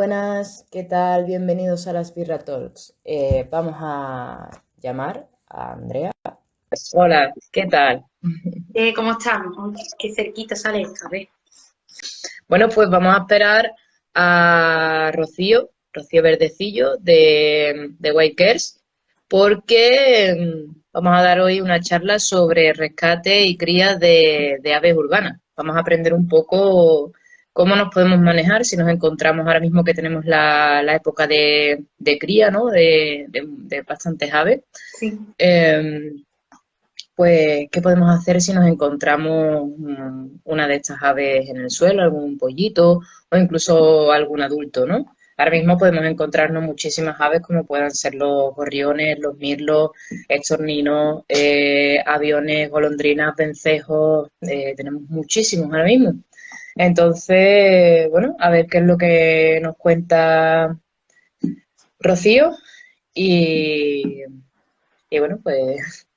buenas, ¿qué tal? Bienvenidos a las Birra Talks. Vamos a llamar a Andrea. Hola, ¿qué tal? ¿Cómo estamos? Uy, qué cerquita sale esto, a ver. Bueno, pues vamos a esperar a Rocío Verdecillo de White Cares, porque vamos a dar hoy una charla sobre rescate y cría de aves urbanas. Vamos a aprender un poco cómo nos podemos manejar si nos encontramos ahora mismo que tenemos la época de cría, ¿no? De bastantes aves. Sí. Eh, pues, ¿qué podemos hacer si nos encontramos una de estas aves en el suelo, algún pollito o incluso algún adulto, ¿no? Ahora mismo podemos encontrarnos muchísimas aves como puedan ser los gorriones, los mirlos, estorninos, aviones, golondrinas, vencejos, tenemos muchísimos ahora mismo. Entonces, bueno, a ver qué es lo que nos cuenta Rocío y, y bueno, pues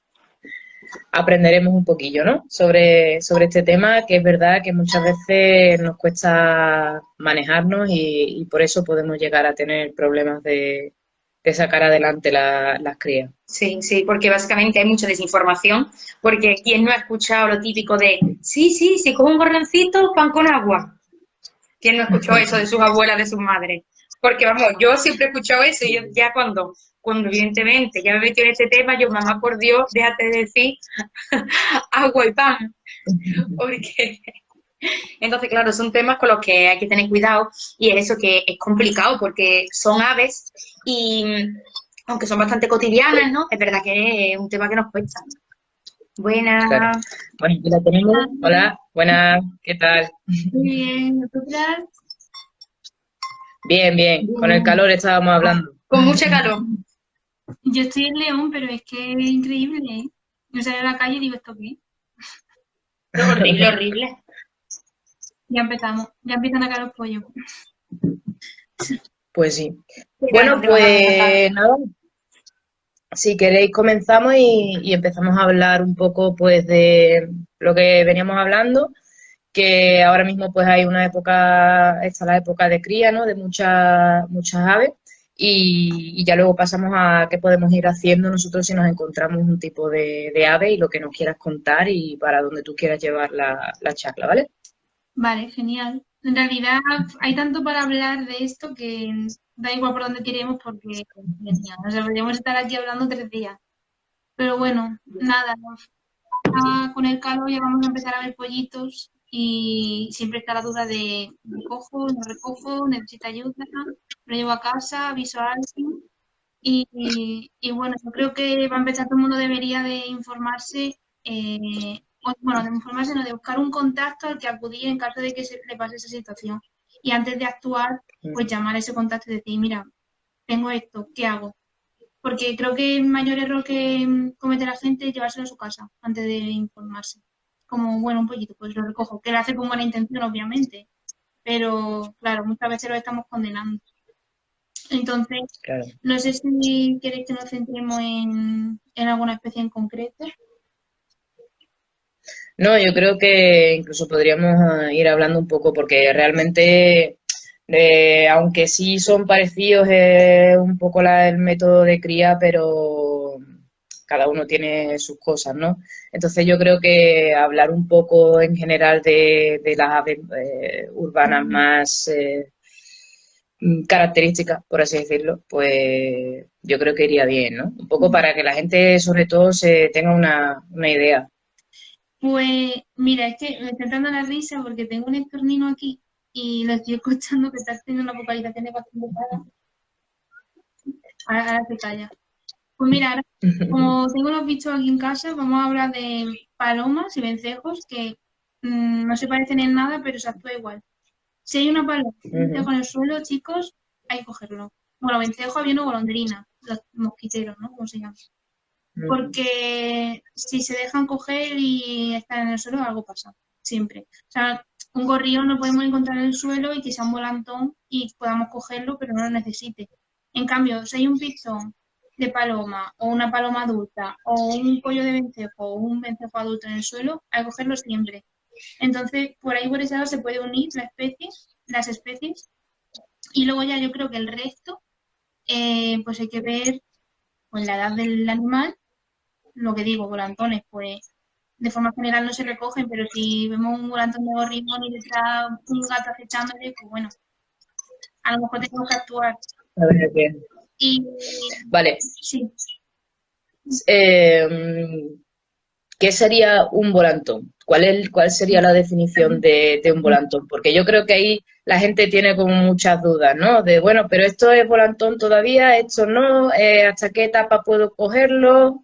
aprenderemos un poquillo, ¿no? Sobre este tema, que es verdad que muchas veces nos cuesta manejarnos y por eso podemos llegar a tener problemas de sacar adelante las crías. Sí, sí, porque básicamente hay mucha desinformación, porque ¿quién no ha escuchado lo típico de, sí, sí, si cojo un gorroncito, pan con agua? ¿Quién no escuchó eso de sus abuelas, de sus madres? Porque vamos, yo siempre he escuchado eso y yo ya cuando evidentemente ya me metí en este tema, yo, mamá, por Dios, déjate de decir agua y pan, porque entonces, claro, son temas con los que hay que tener cuidado y es eso que es complicado porque son aves y aunque son bastante cotidianas, ¿no? Es verdad que es un tema que nos cuesta. Claro. Buenas. Bueno, aquí la tenemos. Hola, buenas, ¿qué tal? Muy bien, ¿nosotras? Bien, bien. Con el calor estábamos hablando. Con mucha calor. Yo estoy en León, pero es que es increíble, ¿eh? Yo salgo a la calle y digo, ¿esto qué? No, horrible, horrible. Ya empezamos, ya empiezan a caer los pollos. Pues sí. Qué ganas Bueno, de bajar de la casa. pues nada, si queréis comenzamos y empezamos a hablar un poco pues de lo que veníamos hablando, que ahora mismo pues hay una época, está la época de cría, ¿no? De muchas aves y ya luego pasamos a qué podemos ir haciendo nosotros si nos encontramos un tipo de ave y lo que nos quieras contar y para donde tú quieras llevar la charla, ¿vale? Vale, genial. En realidad hay tanto para hablar de esto que da igual por dónde tiremos porque, genial. O sea, podríamos estar aquí hablando 3 días. Pero bueno, nada, con el calor ya vamos a empezar a ver pollitos y siempre está la duda de recojo, no recojo, necesita ayuda, lo llevo a casa, aviso a alguien. Y bueno, yo creo que va a empezar todo el mundo debería de informarse, bueno, de informarse, no, de buscar un contacto al que acudir en caso de que se le pase esa situación. Y antes de actuar, pues llamar a ese contacto y decir, mira, tengo esto, ¿qué hago? Porque creo que el mayor error que comete la gente es llevárselo a su casa antes de informarse. Como, bueno, un pollito, pues lo recojo, que lo hace con buena intención, obviamente, pero claro, muchas veces lo estamos condenando. Entonces, Claro. no sé si queréis que nos centremos en alguna especie en concreto. No, yo creo que incluso podríamos ir hablando un poco porque realmente, aunque sí son parecidos, es un poco el método de cría, pero cada uno tiene sus cosas, ¿no? Entonces yo creo que hablar un poco en general de las aves urbanas más características, por así decirlo, pues yo creo que iría bien, ¿no? Un poco para que la gente sobre todo se tenga una idea. Pues mira, es que me está dando la risa porque tengo un estornino aquí y lo estoy escuchando que está teniendo una vocalización bastante clara. Ahora se calla. Pues mira, ahora, como tengo los bichos aquí en casa, vamos a hablar de palomas y vencejos que no se parecen en nada, pero se actúa igual. Si hay una paloma y un vencejo en el suelo, chicos, hay que cogerlo. Bueno, vencejo, avión o golondrina, los mosquiteros, ¿no? ¿Cómo se llama? Porque si se dejan coger y están en el suelo, algo pasa, siempre. O sea, un gorrión lo podemos encontrar en el suelo y que sea un volantón y podamos cogerlo, pero no lo necesite. En cambio, si hay un pichón de paloma o una paloma adulta o un pollo de vencejo o un vencejo adulto en el suelo, hay que cogerlo siempre. Entonces, por ahí por ese lado se puede unir las especies Y luego ya yo creo que el resto, pues hay que ver pues, la edad del animal. Lo que digo, volantones, pues de forma general no se recogen, pero si vemos un volantón de gorrión y le está un gato acechándole, pues bueno, a lo mejor tenemos que actuar. A ver, bien. Y Vale. sí, Eh, ¿Qué sería un volantón? ¿Cuál sería la definición de un volantón? Porque yo creo que ahí la gente tiene como muchas dudas, ¿no? De, bueno, pero esto es volantón todavía, esto no, ¿hasta qué etapa puedo cogerlo?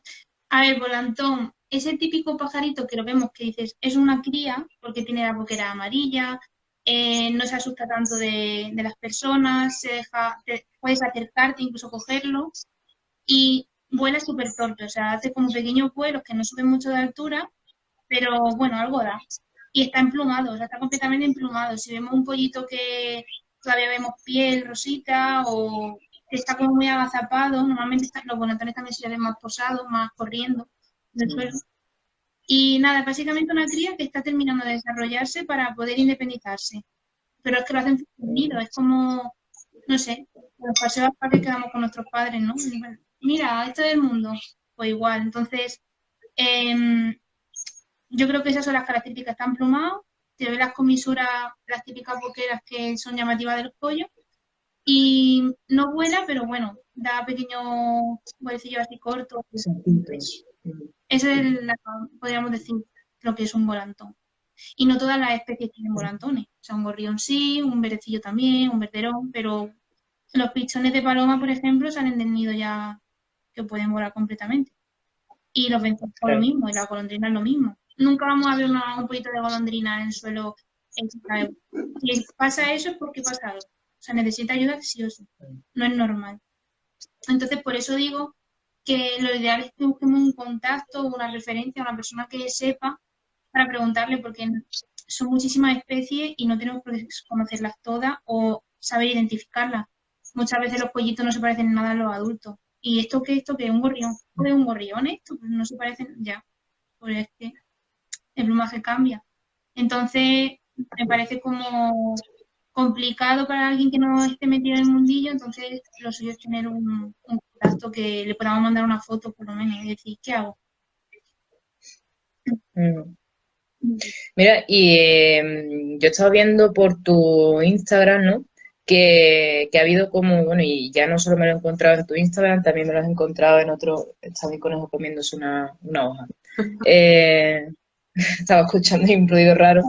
a ver, volantón, ese típico pajarito que lo vemos que dices, es una cría porque tiene la boquera amarilla, no se asusta tanto de las personas, puedes acercarte, incluso cogerlo, y vuela súper torpe, o sea, hace como pequeños vuelos que no suben mucho de altura, pero bueno, algo da. Y está emplumado, o sea, está completamente emplumado. Si vemos un pollito que todavía vemos piel rosita o que está como muy agazapado, normalmente los volantones también se ven más posados, más corriendo del suelo. Y nada, básicamente una cría que está terminando de desarrollarse para poder independizarse. Pero es que lo hacen unido, es como, no sé, los paseos al parque que damos con nuestros padres, ¿no? Mira, esto es el mundo. Pues igual, entonces, yo creo que esas son las características. Están plumados, te ve las comisuras, las típicas boqueras que son llamativas del pollo. Y no vuela, pero bueno, da pequeños vuelcillos así cortos. Esa es podríamos decir, lo que es un volantón. Y no todas las especies tienen volantones. O sea, un gorrión sí, un verecillo también, un verderón, pero los pichones de paloma, por ejemplo, salen del nido ya que pueden volar completamente. Y los vencejos lo Claro. mismo, y la golondrina es lo mismo. Nunca vamos a ver un poquito de golondrina en el suelo. Si pasa eso es porque pasa algo. O sea, necesita ayuda sí o sí. No es normal. Entonces, por eso digo que lo ideal es que busquemos un contacto, una referencia, una persona que sepa para preguntarle, porque son muchísimas especies y no tenemos que conocerlas todas o saber identificarlas. Muchas veces los pollitos no se parecen nada a los adultos. ¿Y esto qué es un gorrión? ¿Es un gorrión esto? Pues no se parecen ya. Pues es que el plumaje cambia. Entonces, me parece como complicado para alguien que no esté metido en el mundillo, entonces lo suyo es tener un contacto que le podamos mandar una foto por lo menos y decir, ¿qué hago? Mm. Mira, y yo he estado viendo por tu Instagram, ¿no? Que ha habido como, bueno, y ya no solo me lo he encontrado en tu Instagram, también me lo he encontrado en otro, está mi conejo comiéndose una hoja. Eh, Estaba escuchando un ruido raro.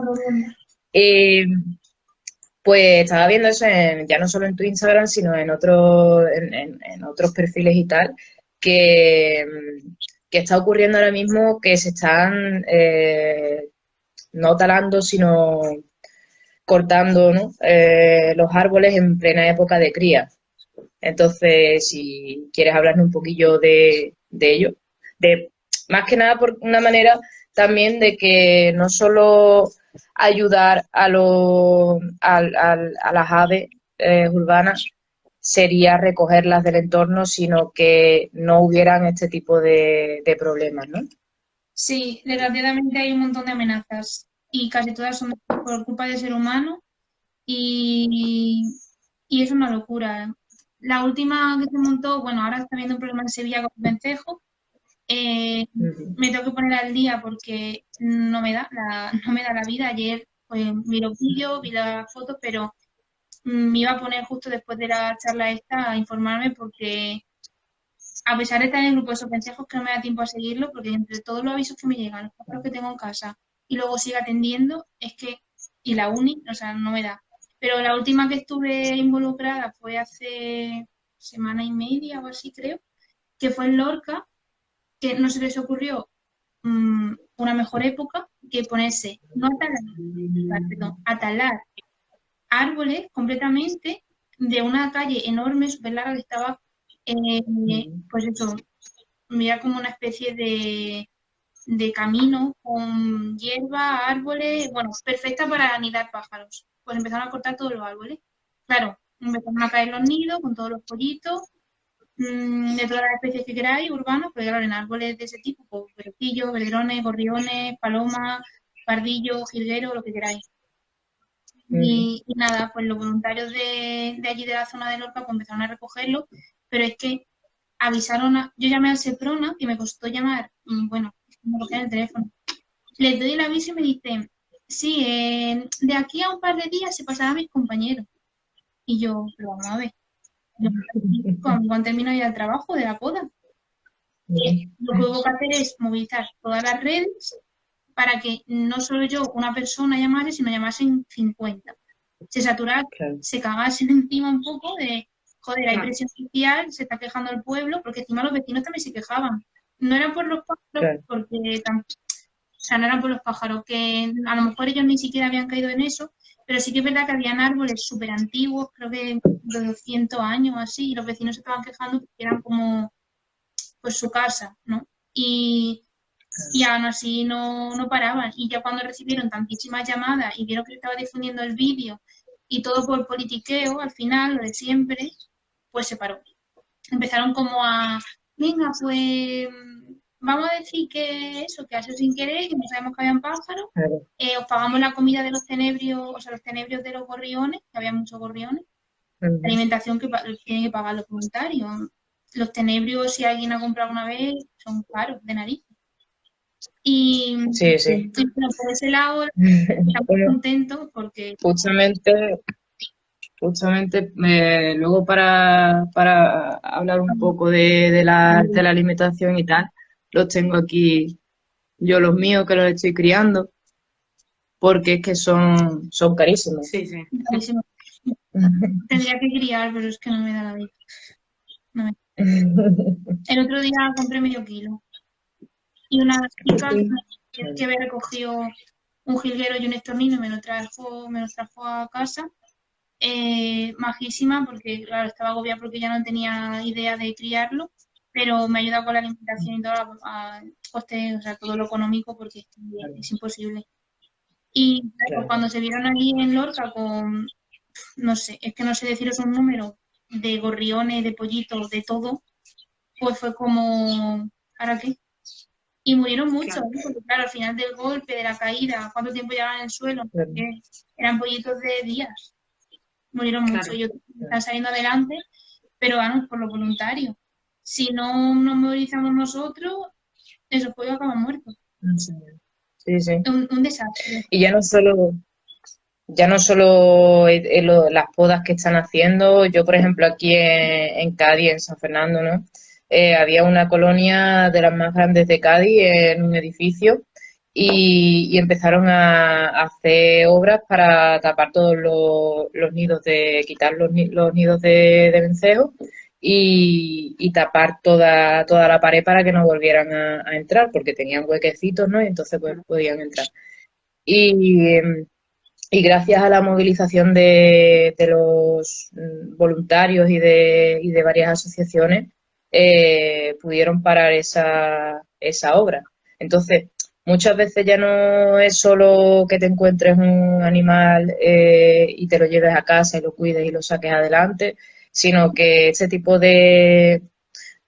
Eh, pues estaba viendo eso ya no solo en tu Instagram, sino en otros perfiles y tal, que, que está ocurriendo ahora mismo que se están no talando, sino cortando, ¿no? Los árboles en plena época de cría. Entonces, si quieres hablarnos un poquillo de ello, de más que nada por una manera también de que no solo ayudar a las aves urbanas sería recogerlas del entorno, sino que no hubieran este tipo de problemas, ¿no? Sí, desgraciadamente hay un montón de amenazas y casi todas son por culpa del ser humano y, y es una locura. La última que se montó, bueno, ahora está habiendo un problema en Sevilla con el vencejo. Me tengo que poner al día porque no me da la vida. Ayer pues, vi los vídeos, vi las fotos, pero me iba a poner justo después de la charla esta a informarme porque a pesar de estar en el grupo de esos consejos que no me da tiempo a seguirlo, porque entre todos los avisos que me llegan, los pájaros que tengo en casa y luego sigue atendiendo, es que, y la uni, o sea, no me da. Pero la última que estuve involucrada fue hace semana y media o así, creo, que fue en Lorca, que no se les ocurrió una mejor época que ponerse, no a talar, perdón, a talar árboles completamente de una calle enorme, súper larga, que estaba, pues eso, mira como una especie de camino con hierba, árboles, bueno, perfecta para anidar pájaros. Pues empezaron a cortar todos los árboles. Claro, empezaron a caer los nidos con todos los pollitos, de todas las especies que queráis, urbanos, pero claro, en árboles de ese tipo, pues verecillos, verderones, gorriones, palomas, pardillos, jilgueros, lo que queráis. Y nada, pues los voluntarios de allí de la zona de Lorca pues empezaron a recogerlo, pero es que yo llamé al Seprona y me costó llamar, bueno, no cogían el teléfono. Les doy el aviso y me dicen, sí, de aquí a un par de días se pasará a mis compañeros. Y yo, pero vamos a ver, cuando han terminado ya el trabajo de la poda. Lo que hubo que hacer es movilizar todas las redes para que no solo yo, una persona llamase, sino llamasen 50. Se saturasen, Claro, se cagasen encima un poco de, joder, hay Claro. presión social, se está quejando el pueblo, porque encima los vecinos también se quejaban. No eran por los pájaros, claro, porque o sea, no eran por los pájaros, que a lo mejor ellos ni siquiera habían caído en eso, pero sí que es verdad que habían árboles súper antiguos, creo que de 200 años o así, y los vecinos se estaban quejando porque eran como pues su casa, ¿no? Y aún así no paraban. Y ya cuando recibieron tantísimas llamadas y vieron que estaba difundiendo el vídeo y todo por politiqueo, al final, lo de siempre, pues se paró. Empezaron como a, venga, pues vamos a decir que eso, que ha sido sin querer, que no sabemos que habían pájaros, claro. os pagamos la comida de los tenebrios, o sea, los tenebrios de los gorriones, que había muchos gorriones, la alimentación que tienen que pagar los voluntarios. Los tenebrios, si alguien ha comprado una vez, son caros, de nariz. Y, Sí, sí. bueno, por ese lado estamos Bueno, contentos porque justamente, justamente luego para hablar un poco de la alimentación y tal, los tengo aquí yo los míos que los estoy criando, porque es que son carísimos. Sí, sí. tendría que criar, pero es que no me da la vida. No me- El otro día compré medio kilo y una chica que me recogió un jilguero y un estornino y me lo trajo a casa. Majísima porque, claro, estaba agobiada porque ya no tenía idea de criarlo, pero me ayuda con la alimentación y todo, a coste, o sea, todo lo económico porque es imposible. Y claro, Claro. cuando se vieron allí en Lorca con, no sé, es que no sé deciros un número de gorriones, de pollitos, de todo, pues fue como, ¿ahora qué? Y murieron muchos, Claro. ¿eh? Porque claro, al final del golpe, de la caída, ¿cuánto tiempo llevaban en el suelo? Claro. Eran pollitos de días, murieron muchos. Claro. Ellos están saliendo adelante, pero vamos, por los voluntarios. Si no nos movilizamos nosotros, esos pollos acaban muertos. Sí, sí. Un desastre. Y ya no solo las podas que están haciendo, yo por ejemplo aquí en Cádiz, en San Fernando, ¿no? Había una colonia de las más grandes de Cádiz en un edificio y empezaron a hacer obras para tapar todos los nidos quitar los nidos de vencejos y tapar toda la pared para que no volvieran a entrar, porque tenían huequecitos, ¿no? Y entonces pues podían entrar. Y, y gracias a la movilización de los voluntarios y de varias asociaciones, pudieron parar esa obra. Entonces, muchas veces ya no es solo que te encuentres un animal y te lo lleves a casa y lo cuides y lo saques adelante, sino que este tipo de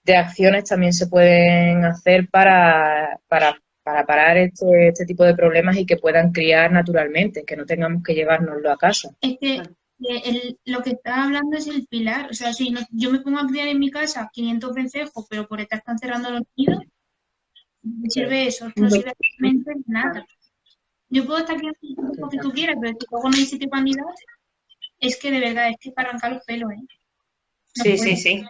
acciones también se pueden hacer para parar este tipo de problemas y que puedan criar naturalmente, que no tengamos que llevárnoslo a casa. Es que lo que está hablando es el pilar. O sea, si yo me pongo a criar en mi casa 500 vencejos, pero por estar cancelando los nidos, ¿me sirve eso? Es que no sirve absolutamente nada. Yo puedo estar criando lo que tú quieras, pero si luego no hay sitio para nidar, es que de verdad, es que para arrancar los pelos, ¿eh? No Sí, sí, puedo. sí.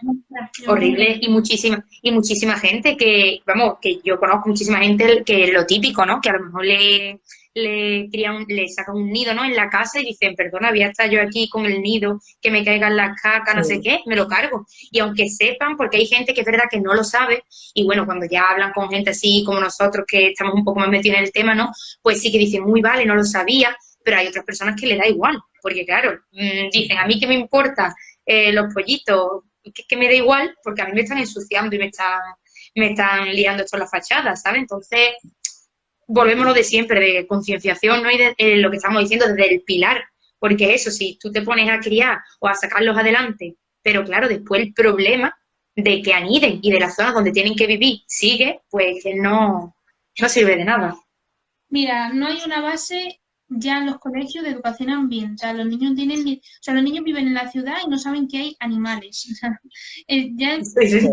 Yo- Horrible y muchísima gente que, vamos, que yo conozco muchísima gente que lo típico, ¿no? Que a lo mejor le sacan un nido, ¿no? En la casa y dicen, perdona, voy a estar yo aquí con el nido, que me caigan las cacas, no sé qué, me lo cargo. Y aunque sepan, porque hay gente que es verdad que no lo sabe, y bueno, cuando ya hablan con gente así como nosotros, que estamos un poco más metidos en el tema, ¿no? Pues sí que dicen, muy vale, no lo sabía, pero hay otras personas que le da igual, porque claro, dicen, a mí qué me importa los pollitos, que me da igual, porque a mí me están ensuciando y me están liando esto en la fachada, ¿sabes? Entonces, volvemos a lo de siempre, de concienciación, ¿no? Y de lo que estamos diciendo desde el pilar, porque eso, si tú te pones a criar o a sacarlos adelante, pero claro, después el problema de que aniden y de las zonas donde tienen que vivir sigue, pues que no sirve de nada. Mira, no hay una base ya en los colegios de educación ambiental. O sea, los niños tienen, o sea, los niños viven en la ciudad y no saben que hay animales. O sea, ya Sí, sí. Sí.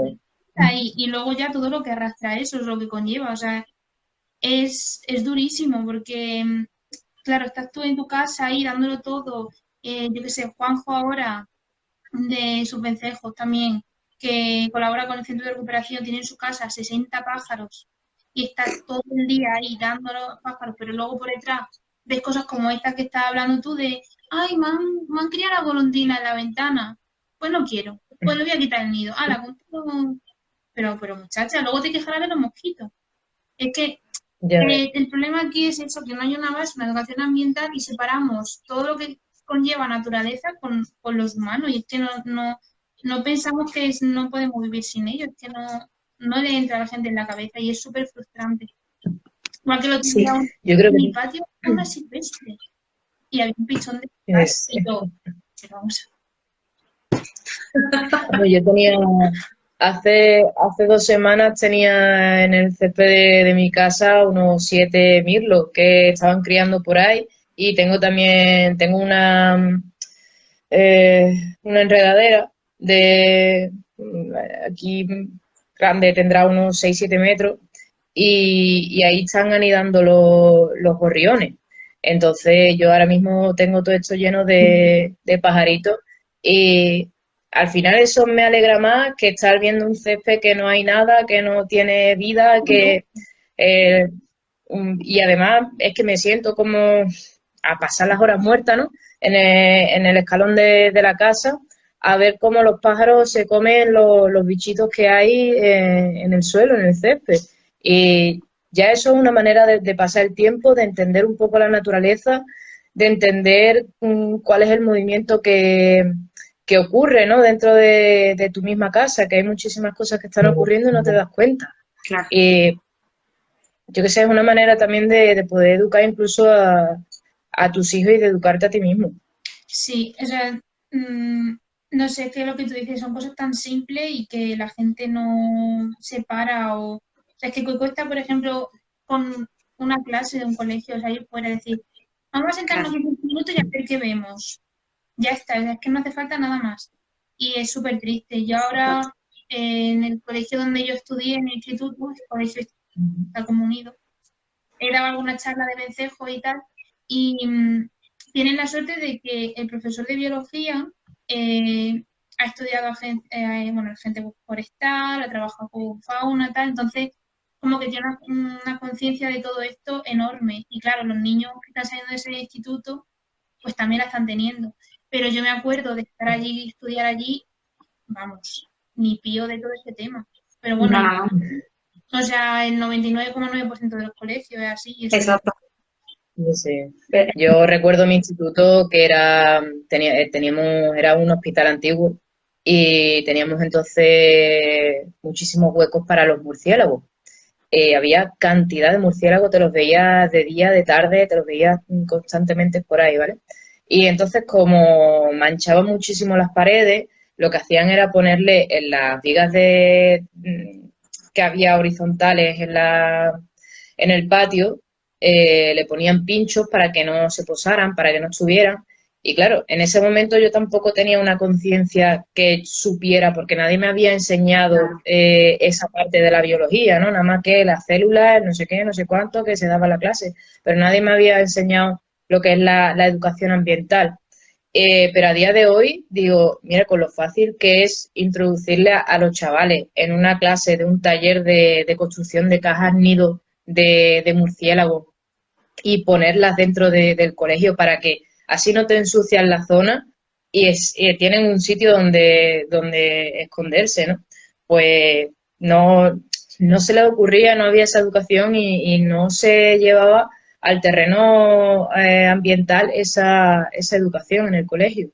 ahí, y luego ya todo lo que arrastra eso es lo que conlleva. O sea, es durísimo porque, claro, estás tú en tu casa ahí dándolo todo. Yo qué sé, Juanjo ahora de sus vencejos también, que colabora con el Centro de Recuperación, tiene en su casa 60 pájaros y está todo el día ahí dando los pájaros, pero luego por detrás ves cosas como esta que estás hablando tú de, ay, me han criado la golondrina en la ventana, pues no quiero, pues le voy a quitar el nido, ala, pero muchacha, luego te quejarás de los mosquitos. Es que Ya ves. el problema aquí es eso, que no hay una base, una educación ambiental y separamos todo lo que conlleva naturaleza con los humanos. Y es que no pensamos que no podemos vivir sin ellos, es que no le entra a la gente en la cabeza y es súper frustrante. Igual que lo Sí, tenía yo creo en mi que patio, una silvestre y había un pichón de tal, es, y yo, pero vamos bueno, yo tenía, hace 2 semanas tenía en el césped de mi casa unos 7 mirlos que estaban criando por ahí y tengo una enredadera de aquí grande, tendrá unos 6 7 metros y ahí están anidando los gorriones. Entonces yo ahora mismo tengo todo esto lleno de pajaritos y al final eso me alegra más que estar viendo un césped que no hay nada, que no tiene vida, eh, y además es que me siento como a pasar las horas muertas, ¿no? En el escalón de la casa a ver cómo los pájaros se comen los bichitos que hay en el suelo, en el césped. Y ya eso es una manera de pasar el tiempo, de entender un poco la naturaleza, de entender cuál es el movimiento que ocurre, ¿no? Dentro de tu misma casa, que hay muchísimas cosas que están ocurriendo y no te das cuenta. Claro. Y yo que sé, es una manera también de poder educar incluso a tus hijos y de educarte a ti mismo. sí, o sea, no sé qué es lo que tú dices, son cosas tan simples y que la gente no se para o sea, es que cuesta, por ejemplo, con una clase de un colegio, o sea, yo fuera decir, vamos a sentarnos Claro. 15 minutos y a ver qué vemos. Ya está, es que no hace falta nada más. Y es súper triste. Yo ahora, en el colegio donde yo estudié, en el instituto, el colegio está como unido, he dado alguna charla de vencejo y tal, y tienen la suerte de que el profesor de biología ha estudiado bueno, agente forestal, ha trabajado con fauna, tal, entonces como que tiene una conciencia de todo esto enorme. Y claro, los niños que están saliendo de ese instituto, pues también la están teniendo. Pero yo me acuerdo de estar allí y estudiar allí, vamos, ni pío de todo este tema. Pero bueno, No, no, no. o sea, el 99,9% de los colegios es así, y eso Exacto. Sí, sí. Yo recuerdo mi instituto que era un hospital antiguo y teníamos entonces muchísimos huecos para los murciélagos. Había cantidad de murciélagos, te los veías de día, de tarde, te los veías constantemente por ahí, ¿vale? Y entonces como manchaban muchísimo las paredes, lo que hacían era ponerle en las vigas que había horizontales en el patio, le ponían pinchos para que no se posaran, para que no estuvieran. Y claro, en ese momento yo tampoco tenía una conciencia que supiera, porque nadie me había enseñado Claro. esa parte de la biología, ¿no? Nada más que las células, no sé qué, no sé cuánto, que se daba en la clase, pero nadie me había enseñado lo que es la educación ambiental. Pero a día de hoy, digo, mira, con lo fácil que es introducirle a los chavales en una clase de un taller de construcción de cajas nido de murciélagos y ponerlas dentro del colegio para que así no te ensucian la zona y tienen un sitio donde esconderse, ¿no? Pues no se le ocurría, no había esa educación y no se llevaba al terreno ambiental esa educación en el colegio.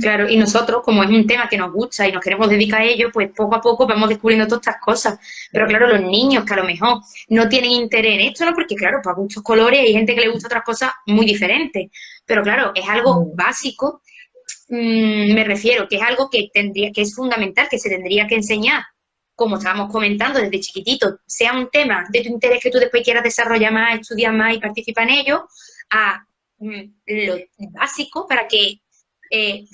Claro, y nosotros, como es un tema que nos gusta y nos queremos dedicar a ello, pues poco a poco vamos descubriendo todas estas cosas. Pero claro, los niños que a lo mejor no tienen interés en esto, ¿no? Porque claro, para muchos colores hay gente que le gusta otras cosas muy diferentes. Pero claro, es algo básico, me refiero, que es algo que es fundamental, que se tendría que enseñar, como estábamos comentando desde chiquitito, sea un tema de tu interés que tú después quieras desarrollar más, estudiar más y participar en ello, a lo básico para que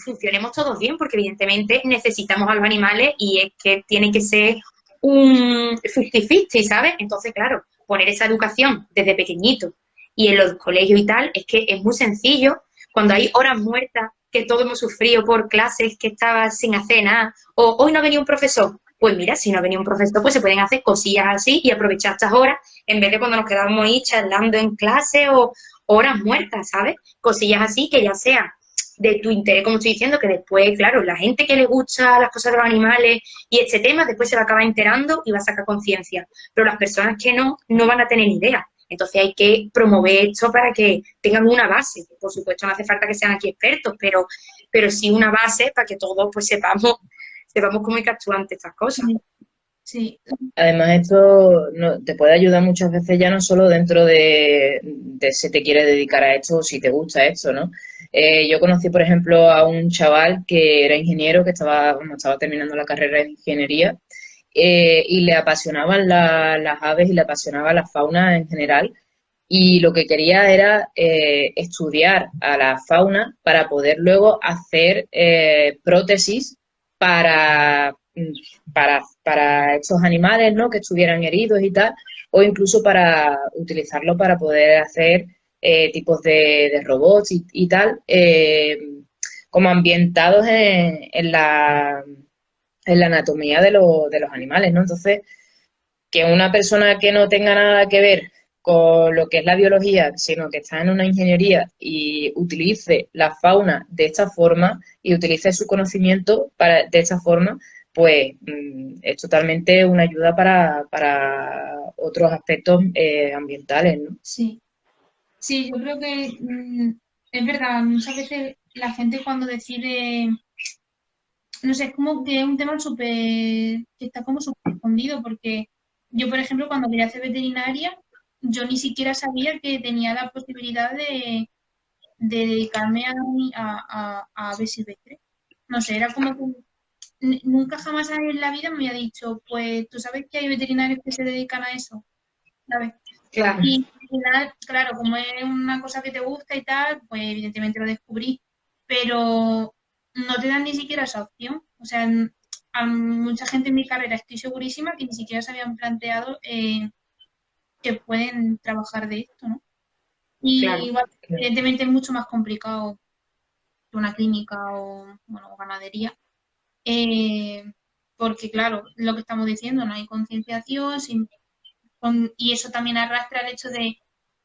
funcionemos todos bien, porque evidentemente necesitamos a los animales y es que tiene que ser un 50-50, ¿sabes? Entonces, claro, poner esa educación desde pequeñito y en los colegios y tal, es que es muy sencillo. Cuando hay horas muertas, que todos hemos sufrido por clases que estaba sin hacer nada, o hoy no ha venido un profesor, pues mira, si no ha venido un profesor, pues se pueden hacer cosillas así y aprovechar estas horas, en vez de cuando nos quedábamos ahí charlando en clase o horas muertas, ¿sabes? Cosillas así que ya sea de tu interés, como estoy diciendo, que después, claro, la gente que le gusta las cosas de los animales y este tema, después se va a acabar enterando y va a sacar conciencia. Pero las personas que no, no van a tener ni idea. Entonces hay que promover esto para que tengan una base. Por supuesto, no hace falta que sean aquí expertos, pero sí una base para que todos pues sepamos cómo hay que actuar ante estas cosas. Sí. Además, esto te puede ayudar muchas veces ya no solo dentro de si te quieres dedicar a esto o si te gusta esto, ¿no? Yo conocí, por ejemplo, a un chaval que era ingeniero, que estaba terminando la carrera de ingeniería, y le apasionaban las aves y le apasionaba la fauna en general. Y lo que quería era estudiar a la fauna para poder luego hacer prótesis para, para estos animales, ¿no? Que estuvieran heridos y tal, o incluso para utilizarlo para poder hacer tipos de robots y tal, como ambientados en la anatomía de los animales, ¿no? Entonces, que una persona que no tenga nada que ver con lo que es la biología, sino que está en una ingeniería y utilice la fauna de esta forma y utilice su conocimiento de esta forma, pues es totalmente una ayuda para otros aspectos ambientales, ¿no? Sí, sí, yo creo que es verdad, muchas veces la gente cuando decide, no sé, es como que es un tema súper, que está como súper escondido, porque yo, por ejemplo, cuando quería hacer veterinaria, yo ni siquiera sabía que tenía la posibilidad de dedicarme a aves silvestres. No sé, era como que nunca jamás en la vida me había dicho, pues tú sabes que hay veterinarios que se dedican a eso, ¿sabes? Claro. Y al final, claro, como es una cosa que te gusta y tal, pues evidentemente lo descubrí, pero no te dan ni siquiera esa opción. O sea, a mucha gente en mi carrera estoy segurísima que ni siquiera se habían planteado que pueden trabajar de esto, ¿no? Y Claro. igual, evidentemente es mucho más complicado que una clínica o, bueno, ganadería, eh, porque claro, lo que estamos diciendo, no hay concienciación y eso también arrastra el hecho de,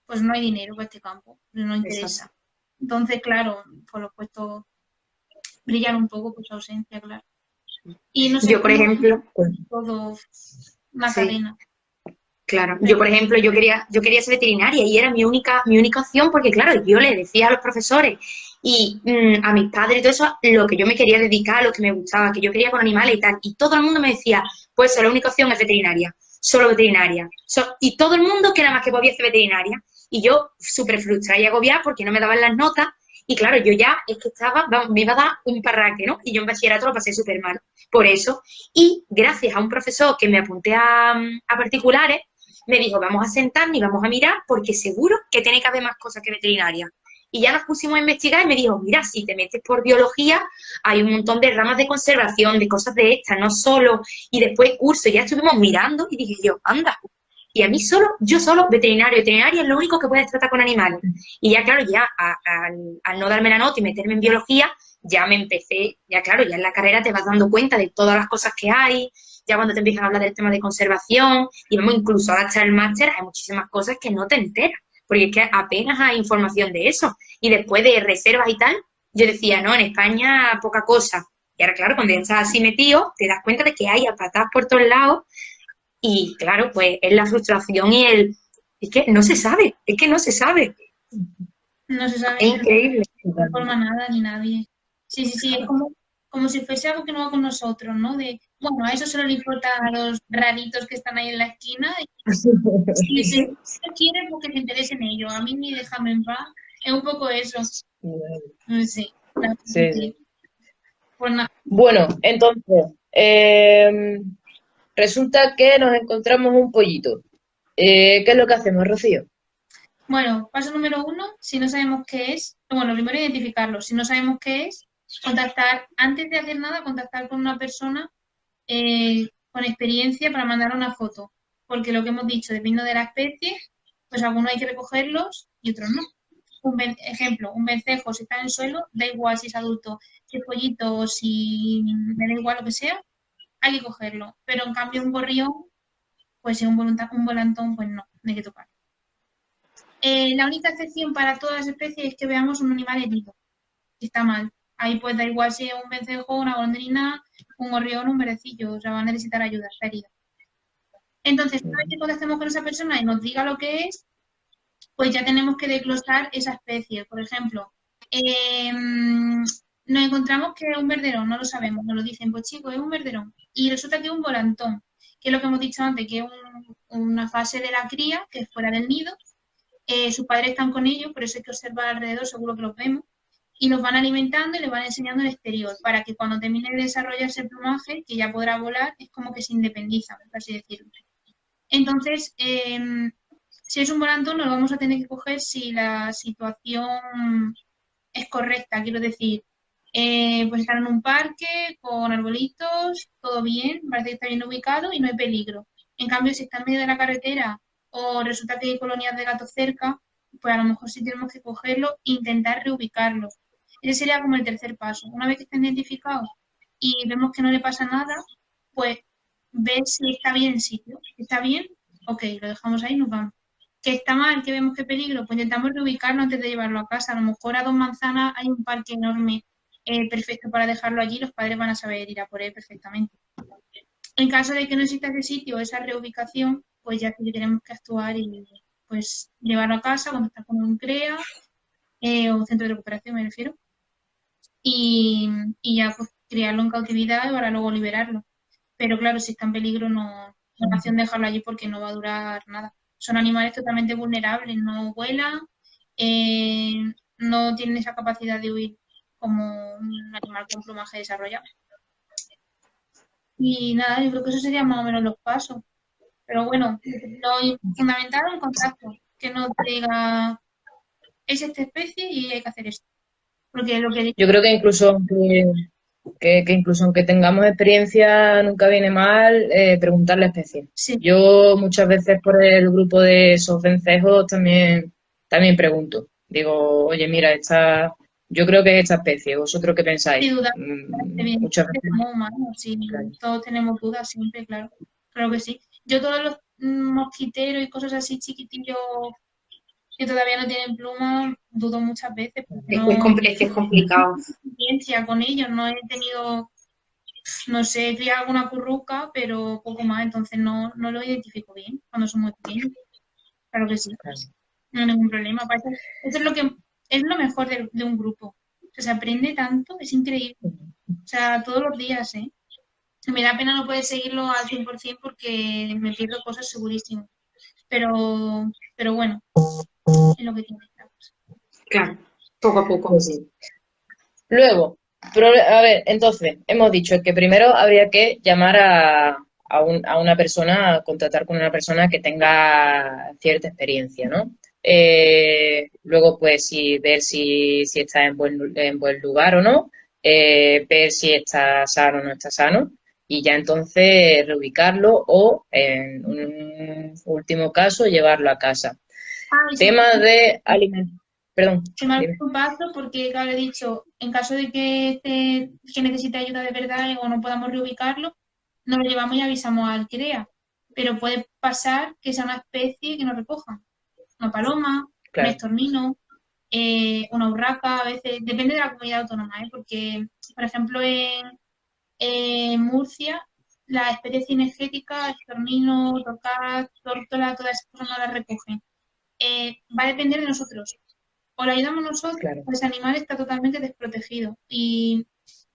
pues no hay dinero para este campo, no Exacto. interesa. Entonces, claro, por los puestos brillan un poco por su ausencia, claro. Y no sé, Yo, por como ejemplo, todo una sí. cadena. Claro, yo Pero, por ejemplo, yo quería ser veterinaria y era mi única opción porque claro, yo le decía a los profesores y a mis padres y todo eso, lo que yo me quería dedicar, lo que me gustaba, que yo quería con animales y tal, y todo el mundo me decía, pues la única opción es veterinaria, solo veterinaria, y todo el mundo que nada más que podía ser veterinaria, y yo súper frustrada y agobiada porque no me daban las notas, y claro, yo ya es que vamos, me iba a dar un parraque, ¿no? Y yo en bachillerato lo pasé súper mal, por eso, y gracias a un profesor que me apunté a particulares, me dijo, vamos a sentarnos y vamos a mirar porque seguro que tiene que haber más cosas que veterinaria. Y ya nos pusimos a investigar y me dijo, mira, si te metes por biología, hay un montón de ramas de conservación, de cosas de estas, no solo. Y después curso, ya estuvimos mirando y dije yo, anda. Y a mí yo solo, veterinaria es lo único que puedes tratar con animales. Y ya, claro, ya al no darme la nota y meterme en biología, ya me empecé, ya claro, ya en la carrera te vas dando cuenta de todas las cosas que hay, ya cuando te empiezan a hablar del tema de conservación, y vamos, incluso ahora hasta el máster, hay muchísimas cosas que no te enteras, porque es que apenas hay información de eso. Y después de reservas y tal, yo decía, no, en España poca cosa. Y ahora, claro, cuando ya estás así metido, te das cuenta de que hay a patadas por todos lados, y claro, pues es la frustración y es que no se sabe, es que no se sabe. no se sabe Es increíble. de forma nada ni nadie. Sí, sí, sí, es como si fuese algo que no va con nosotros, ¿no? De, bueno, a eso solo le importa a los raritos que están ahí en la esquina y si Sí. no quieren, porque te interese en ello. A mí ni déjame en paz. Es un poco eso. Sí, la verdad Sí, que sí. sí. Pues nada, Bueno, entonces, resulta que nos encontramos un pollito. ¿Qué es lo que hacemos, Rocío? Bueno, paso número 1, si no sabemos qué es, bueno, primero identificarlo. Si no sabemos qué es, contactar, antes de hacer nada, contactar con una persona con experiencia para mandar una foto. Porque lo que hemos dicho, dependiendo de la especie, pues algunos hay que recogerlos y otros no. Ejemplo, un vencejo si está en el suelo, da igual si es adulto, si es pollito o si me da igual lo que sea, hay que cogerlo. Pero en cambio un gorrión, pues si es un volantón, pues no, no hay que tocar. La única excepción para todas las especies es que veamos un animal herido, que está mal. Ahí pues da igual si es un vencejo, una golondrina, un gorrión, un verdecillo, o sea, va a necesitar ayuda, está herido. Entonces, una vez que contactemos con esa persona y nos diga lo que es, pues ya tenemos que desglosar esa especie. Por ejemplo, nos encontramos que es un verderón, no lo sabemos, nos lo dicen, pues chicos, es un verderón. Y resulta que es un volantón, que es lo que hemos dicho antes, que es una fase de la cría, que es fuera del nido. Sus padres están con ellos, por eso hay que observar alrededor, seguro que los vemos. Y los van alimentando y les van enseñando el exterior, para que cuando termine de desarrollarse el plumaje, que ya podrá volar, es como que se independiza, por así decirlo. Entonces, si es un volantón, no lo vamos a tener que coger si la situación es correcta, quiero decir, pues estar en un parque con arbolitos, todo bien, parece que está bien ubicado y no hay peligro. En cambio, si está en medio de la carretera o resulta que hay colonias de gatos cerca, pues a lo mejor sí tenemos que cogerlo e intentar reubicarlo. Ese sería como el tercer paso. Una vez que estén identificados y vemos que no le pasa nada, pues ver si está bien el sitio. ¿Está bien? Ok, lo dejamos ahí y nos vamos. ¿Que está mal? ¿Que vemos que peligro? Pues intentamos reubicarlo antes de llevarlo a casa. A lo mejor a 2 manzanas hay un parque enorme, perfecto para dejarlo allí. Los padres van a saber ir a por él perfectamente. En caso de que no exista ese sitio, esa reubicación, pues ya sí que tenemos que actuar y pues llevarlo a casa cuando está con un CREA o un centro de recuperación, me refiero. Y ya pues criarlo en cautividad y para luego liberarlo. Pero claro, si está en peligro, no es opción dejarlo allí porque no va a durar nada. Son animales totalmente vulnerables, no vuelan, eh, no tienen esa capacidad de huir como un animal con plumaje desarrollado. Y nada, yo creo que eso serían más o menos los pasos. Pero bueno, lo fundamental es el contacto, que nos diga, es esta especie y hay que hacer esto. Porque lo que Yo creo que incluso que incluso aunque tengamos experiencia, nunca viene mal preguntar la especie. sí, Yo muchas veces por el grupo de esos vencejos también pregunto. Digo, oye, mira, yo creo que es esta especie, ¿vosotros qué pensáis? sin duda, parece bien, Muchas veces. como humanos, sí, Claro. todos tenemos dudas siempre, claro, claro que sí. Yo todos los mosquiteros y cosas así chiquitillos que todavía no tienen plumas, dudo muchas veces porque no Es que es complicado. tengo experiencia con ellos, no he tenido, no sé, he criado alguna curruca, pero poco más, entonces no lo identifico bien cuando son muy pequeños. Claro que sí, Claro. no hay ningún problema. Eso es lo que es lo mejor de un grupo. O sea, se aprende tanto, es increíble. O sea, todos los días, ¿eh? Me da pena no poder seguirlo al 100% porque me pierdo cosas segurísimo. Pero bueno, es lo que tiene. Claro, poco a poco. Pues sí. Luego, a ver, entonces, hemos dicho que primero habría que llamar a una persona, contactar con una persona que tenga cierta experiencia, ¿no? Luego, pues, ver si está en buen lugar o no, ver si está sano o no está sano, y ya entonces reubicarlo o, en un último caso, llevarlo a casa. Ah, y Tema de alimentación. Perdón, se me ha dime. un paso porque, claro, he dicho, en caso de que necesite ayuda de verdad o no podamos reubicarlo, nos lo llevamos y avisamos al CREA. Pero puede pasar que sea una especie que nos recoja. Una paloma, un Claro. estornino, una urraca, a veces, depende de la comunidad autónoma, ¿eh? Porque, por ejemplo, en Murcia, la especie cinegética, estornino, tocaz, tórtola, todas esas cosas no las recogen. Va a depender de nosotros. O lo ayudamos nosotros, Claro. o ese animal está totalmente desprotegido y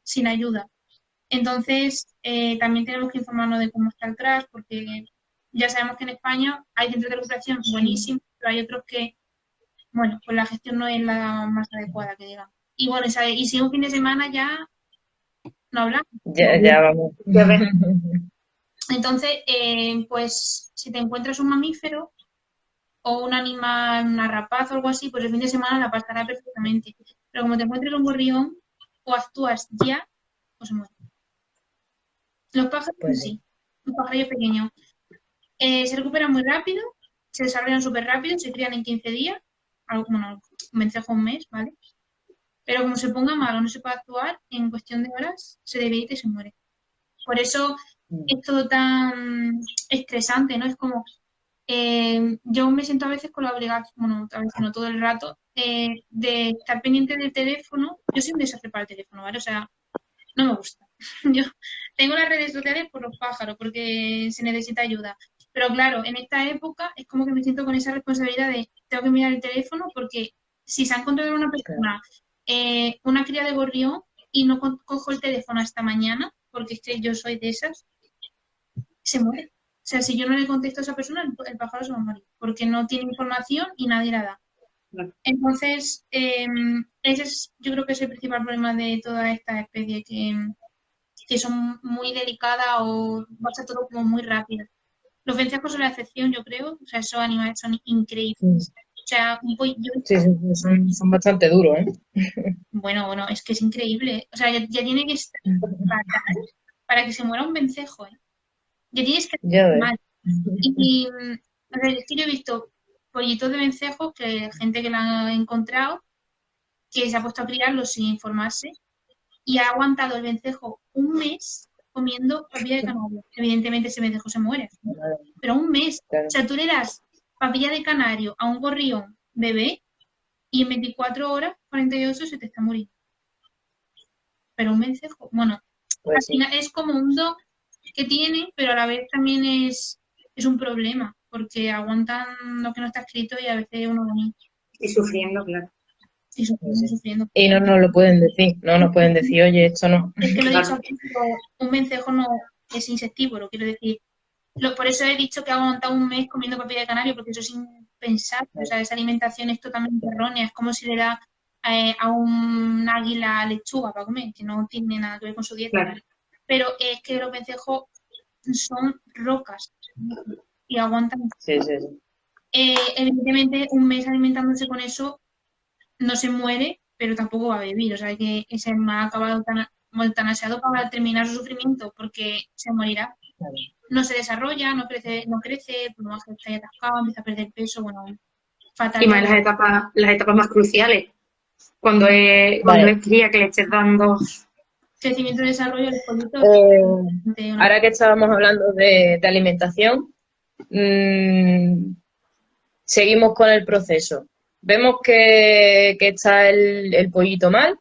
sin ayuda. Entonces, también tenemos que informarnos de cómo está el crash, porque ya sabemos que en España hay centros de recuperación buenísimos, pero hay otros que, bueno, pues la gestión no es la más adecuada, que digamos. Y bueno, y si un fin de semana ya no hablamos. Ya vamos. Ya ves. Entonces, pues si te encuentras un mamífero, o un animal, una rapaz o algo así, pues el fin de semana la pasará perfectamente. Pero como te encuentres un gorrión, o actúas ya o se muere. Los pájaros Pues sí. sí, los pájaros pequeños se recuperan muy rápido, se desarrollan súper rápido, se crían en 15 días, bueno, un vencejo un mes, ¿vale? Pero como se ponga mal o no se puede actuar, en cuestión de horas se debilita y se muere. Por eso Mm, es todo tan estresante, ¿no? Es como, yo me siento a veces con la obligación, bueno, a veces no todo el rato, de estar pendiente del teléfono. Yo soy un desastre para el teléfono, ¿vale? O sea, no me gusta. Yo tengo las redes sociales por los pájaros, porque se necesita ayuda. Pero claro, en esta época es como que me siento con esa responsabilidad de tengo que mirar el teléfono porque si se ha encontrado una claro. persona, una cría de gorrión y no cojo el teléfono hasta mañana, porque es que yo soy de esas, se muere. O sea, si yo no le contesto a esa persona, el pájaro se va a morir, porque no tiene información y nadie la da. Entonces, ese es, yo creo que es el principal problema de toda esta especie, que son muy delicadas o va a ser todo como muy rápido. Los vencejos son la excepción, yo creo. O sea, esos animales son Mm, increíbles. O sea, yo, sí, sí, sí, son bastante duros, ¿eh? bueno, es que es increíble. O sea, ya tiene que estar fatal para que se muera un vencejo, ¿eh? Ya tienes que estar Ya ves. mal. O sea, es que yo he visto pollitos de vencejos que gente que la ha encontrado, que se ha puesto a criarlos sin informarse y ha aguantado el vencejo un mes comiendo papilla de canario. Evidentemente ese vencejo se muere, pero un mes. O Claro. sea, tú le das papilla de canario a un gorrión bebé y en 24 horas, 48 se te está muriendo. Pero un vencejo, bueno, al Pues sí. final es como un don que tiene, pero a la vez también es un problema, porque aguantan lo que no está escrito y a veces uno bonito. Y sufriendo, claro. Y Pues sufriendo, sí. sufriendo. Y no nos lo pueden decir, no nos pueden decir, oye, esto no. Es que lo he dicho Claro. aquí, pero un vencejo no es insectívoro, quiero decir. Por eso he dicho que ha aguantado un mes comiendo papilla de canario, porque eso es impensable. O sea, esa alimentación es totalmente errónea. Es como si le da a un águila lechuga para comer, que no tiene nada que ver con su dieta. Claro. Pero es que los vencejos son rocas y aguantan. Sí, sí, sí. Evidentemente, un mes alimentándose con eso no se muere, pero tampoco va a vivir. O sea, que ese animal ha acabado tan eutanasiado para terminar su sufrimiento, porque se morirá. Claro. No se desarrolla, no crece, por lo más que está ahí atascado, empieza a perder peso, bueno, Y más fatalidad. las etapas más cruciales. Cuando Vale. es cría que le estés dando. Crecimiento y desarrollo de los pollitos Eh, de una... ahora que estábamos hablando de alimentación, mm, seguimos con el proceso. Vemos que está el pollito mal,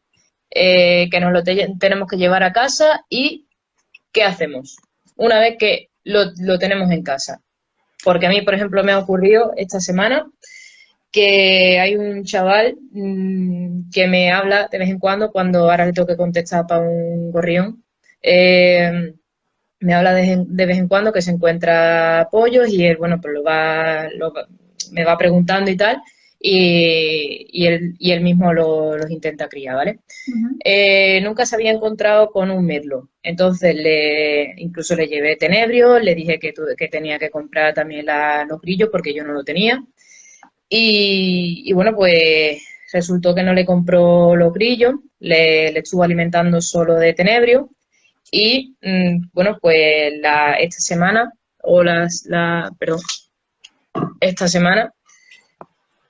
que nos lo tenemos que llevar a casa y ¿qué hacemos? Una vez que lo tenemos en casa. Porque a mí, por ejemplo, me ha ocurrido esta semana que hay un chaval que me habla de vez en cuando ahora le tengo que contestar para un gorrión, me habla de vez en cuando que se encuentra pollos y él, bueno, pues me va preguntando y tal, y él mismo los intenta criar, ¿vale? Uh-huh. Nunca se había encontrado con un mirlo, entonces incluso le llevé tenebrio, le dije que tenía que comprar también los grillos porque yo no lo tenía, y bueno, pues resultó que no le compró los grillos, le estuvo alimentando solo de tenebrio y bueno, pues esta semana, perdón, esta semana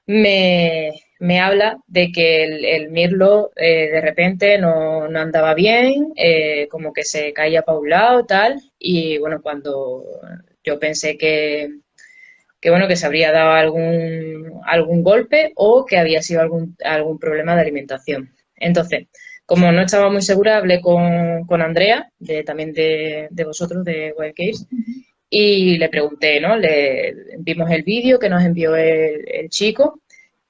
me habla de que el mirlo de repente no andaba bien, como que se caía para un lado, tal, y bueno, cuando yo pensé que bueno, que se habría dado algún golpe o que había sido algún problema de alimentación. Entonces, como no estaba muy segura, hablé con Andrea, también de vosotros, de Wild Case, y le pregunté, ¿no? Vimos el vídeo que nos envió el chico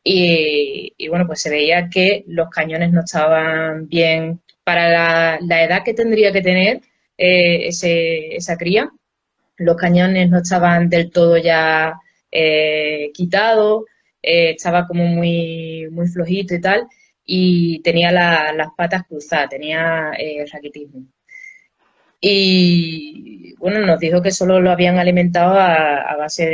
y bueno, pues se veía que los cañones no estaban bien para la edad que tendría que tener esa cría. Los cañones no estaban del todo ya quitados, estaba como muy, muy flojito y tal, y tenía las patas cruzadas, tenía raquitismo. Y bueno, nos dijo que solo lo habían alimentado a base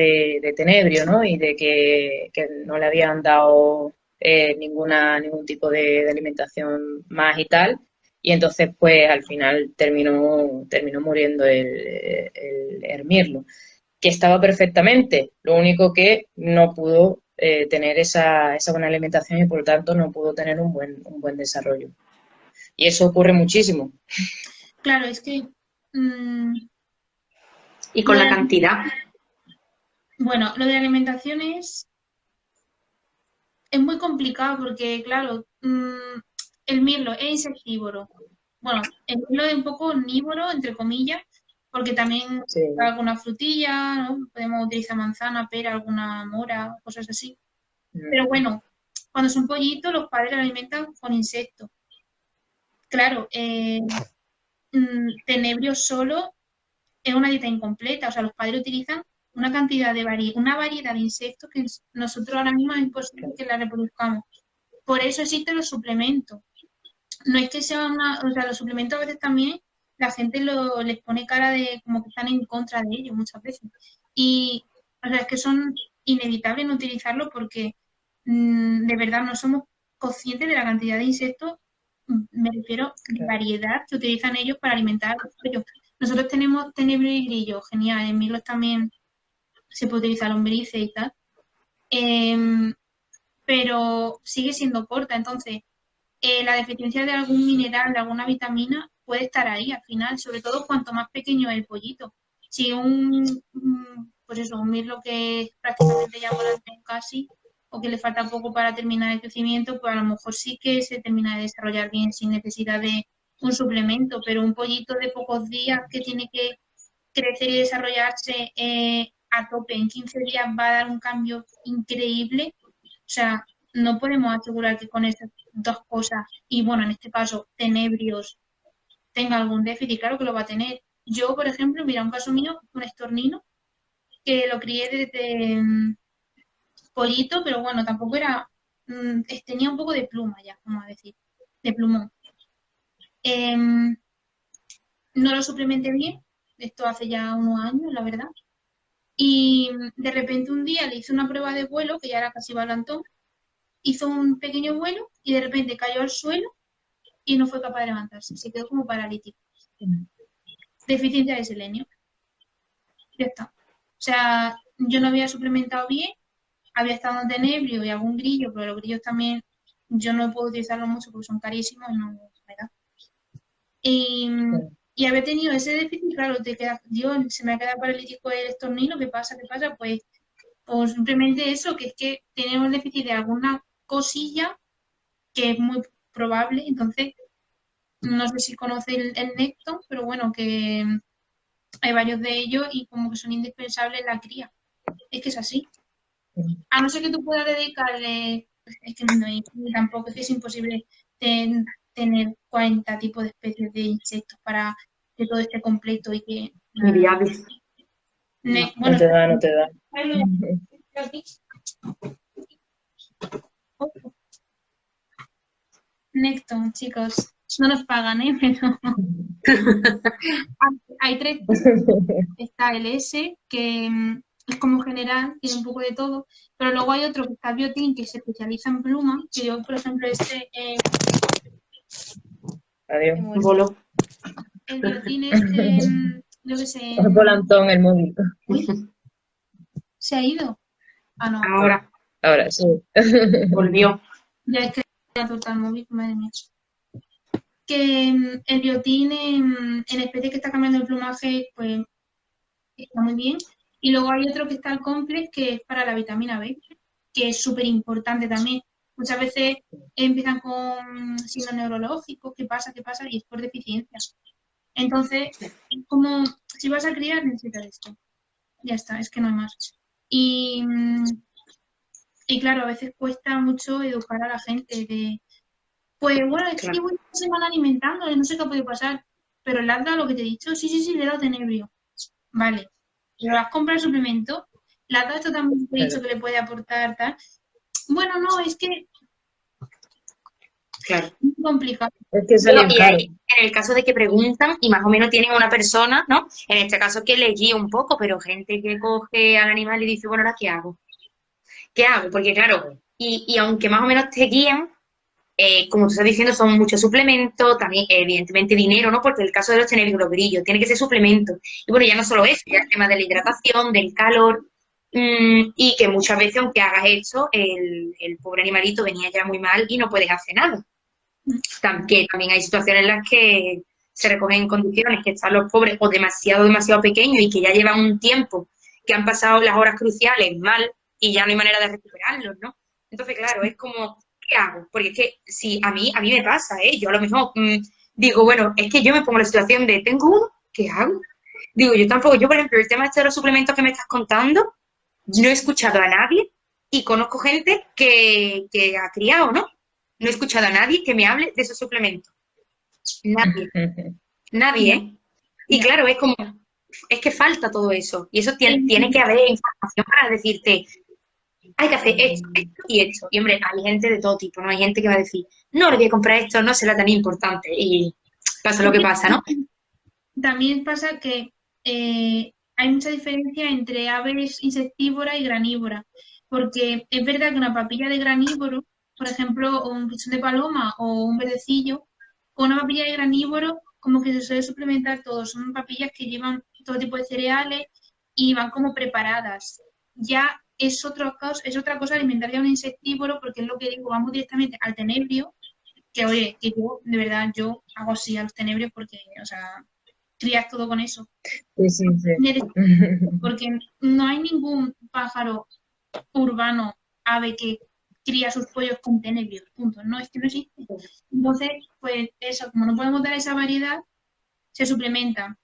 de tenebrio, ¿no? Y de que no le habían dado ningún tipo de alimentación más y tal. Y entonces, pues al final terminó muriendo el hermirlo, que estaba perfectamente. Lo único que no pudo tener esa buena alimentación y por lo tanto no pudo tener un buen desarrollo. Y eso ocurre muchísimo. Claro, es que Y lo con de la la, cantidad. bueno, lo de la alimentación es muy complicado porque, claro, el mirlo es insectívoro. Bueno, el mirlo es un poco omnívoro, entre comillas, porque también Sí. alguna frutilla, ¿no? Podemos utilizar manzana, pera, alguna mora, cosas así. Pero bueno, cuando son pollitos, los padres lo alimentan con insectos. Claro, tenebrio solo es una dieta incompleta, o sea, los padres utilizan una cantidad una variedad de insectos que nosotros ahora mismo es imposible que la reproduzcamos. Por eso existen los suplementos. No es que sea o sea, los suplementos a veces también la gente les pone cara de como que están en contra de ellos muchas veces. Y o sea, es que son inevitables no utilizarlos porque de verdad no somos conscientes de la cantidad de insectos, me refiero de variedad que utilizan ellos para alimentar a los pollos. Nosotros tenemos tenebrio y grillo, genial, en Milos también se puede utilizar lombrices y tal, pero sigue siendo corta, entonces la deficiencia de algún mineral, de alguna vitamina, puede estar ahí al final, sobre todo cuanto más pequeño es el pollito. Si pues eso, un mirlo que es prácticamente ya volante casi, o que le falta poco para terminar el crecimiento, pues a lo mejor sí que se termina de desarrollar bien sin necesidad de un suplemento, pero un pollito de pocos días que tiene que crecer y desarrollarse a tope en 15 días va a dar un cambio increíble. O sea, no podemos asegurar que con estas dos cosas, y bueno, en este caso, tenebrios, tenga algún déficit, claro que lo va a tener. Yo, por ejemplo, mira, un caso mío, un estornino, que lo crié desde pollito, pero bueno, tampoco era, tenía un poco de pluma ya, vamos a decir, de plumón. Em, no lo suplementé bien, esto hace ya unos años, la verdad. Y de repente un día le hice una prueba de vuelo, que ya era casi balantón, hizo un pequeño vuelo y de repente cayó al suelo y no fue capaz de levantarse, se quedó como paralítico. Deficiencia de selenio, ya está. O sea, yo no había suplementado bien, había estado en tenebrio y algún grillo, pero los grillos también yo no puedo utilizarlos mucho porque son carísimos y no me da. Y, y haber tenido ese déficit, claro, te queda, Dios, se me ha quedado paralítico el estornino, ¿qué pasa? ¿Qué pasa? Pues o simplemente eso, que es que tenemos déficit de alguna cosilla que es muy probable. Entonces, no sé si conoce el Necton, pero bueno, que hay varios de ellos y como que son indispensables en la cría. Es que es así. A no ser que tú puedas dedicarle, es que no hay, tampoco es que es imposible tener 40 tipos de especies de insectos para que todo esté completo y que... Inviable. No te da, no te da. Necton, chicos, no nos pagan, pero hay tres. Está el S, que es como general, tiene un poco de todo, pero luego hay otro que está Biotin, que se especializa en plumas, que yo, por ejemplo, Adiós. Voló. el Biotin yo qué sé, Es volantón el móvil. se ha ido. Ah, no, Ahora Ahora sí. volvió. ya es que voy a soltar el móvil, madre mía. Que el Biotin en especie que está cambiando el plumaje, pues está muy bien. Y luego hay otro que está el Complex, que es para la vitamina B, que es súper importante también. Muchas veces empiezan con signos neurológicos, ¿qué pasa? ¿Qué pasa? Y es por deficiencia. Entonces, es como, si vas a criar, necesitas esto. Ya está, es que no hay más. Y claro, a veces cuesta mucho educar a la gente de, pues bueno, es que Claro. llevo una semana alimentándole, no sé qué puede pasar, pero le has dado lo que te he dicho, sí, sí, sí, le he dado tenebrio. Vale, pero has comprado el suplemento, le has dado esto también que he dicho que le puede aportar tal. Bueno, no, es que claro. Es muy complicado. Es que Bueno, salen y caros. ahí, en el caso de que preguntan y más o menos tienen una persona, ¿no? En este caso que les guía un poco, pero gente que coge al animal y dice, bueno, ¿ahora qué hago? ¿Qué hago? Porque claro, y aunque más o menos te guían, como tú estás diciendo, son muchos suplementos, también evidentemente dinero, ¿no? Porque el caso de los tener los grillos, tiene que ser suplemento. Y bueno, ya no solo eso, ya el tema de la hidratación, del calor, y que muchas veces, aunque hagas eso, el pobre animalito venía ya muy mal y no puedes hacer nada. Que también hay situaciones en las que se recogen en condiciones que están los pobres o demasiado pequeños y que ya llevan un tiempo, que han pasado las horas cruciales mal y ya no hay manera de recuperarlos, ¿no? Entonces, claro, es como, ¿qué hago? Porque es que si a mí me pasa, ¿eh? Yo a lo mejor digo, bueno, es que yo me pongo en la situación de, tengo uno, ¿qué hago? Digo, yo tampoco, yo por ejemplo, el tema este de los suplementos que me estás contando, no he escuchado a nadie y conozco gente que ha criado, ¿no? No he escuchado a nadie que me hable de esos suplementos. Nadie, nadie, Ya, ¿eh? Y ya. claro, es como, es que falta todo eso. Y eso tiene Em, que haber información para decirte, hay que hacer esto y esto. Y hombre, hay gente de todo tipo, ¿no? Hay gente que va a decir, no le voy a comprar esto, no será tan importante. Y pasa lo es que que pasa, ¿no? también pasa que hay mucha diferencia entre aves insectívoras y granívoras, porque es verdad que una papilla de granívoro, por ejemplo, o un pichón de paloma o un verdecillo, o una papilla de granívoro, como que se suele suplementar todo, son papillas que llevan todo tipo de cereales y van como preparadas. Ya es otra cosa alimentar ya un insectívoro, porque es lo que digo, vamos directamente al tenebrio, que oye, que yo, de verdad, yo hago así a los tenebrios porque, o sea, crías todo con eso. Sí, sí, sí. Porque no hay ningún pájaro urbano, ave que cría sus pollos con tenebrios, punto. No, es que no existe. Entonces, pues eso, como no podemos dar esa variedad, se suplementa.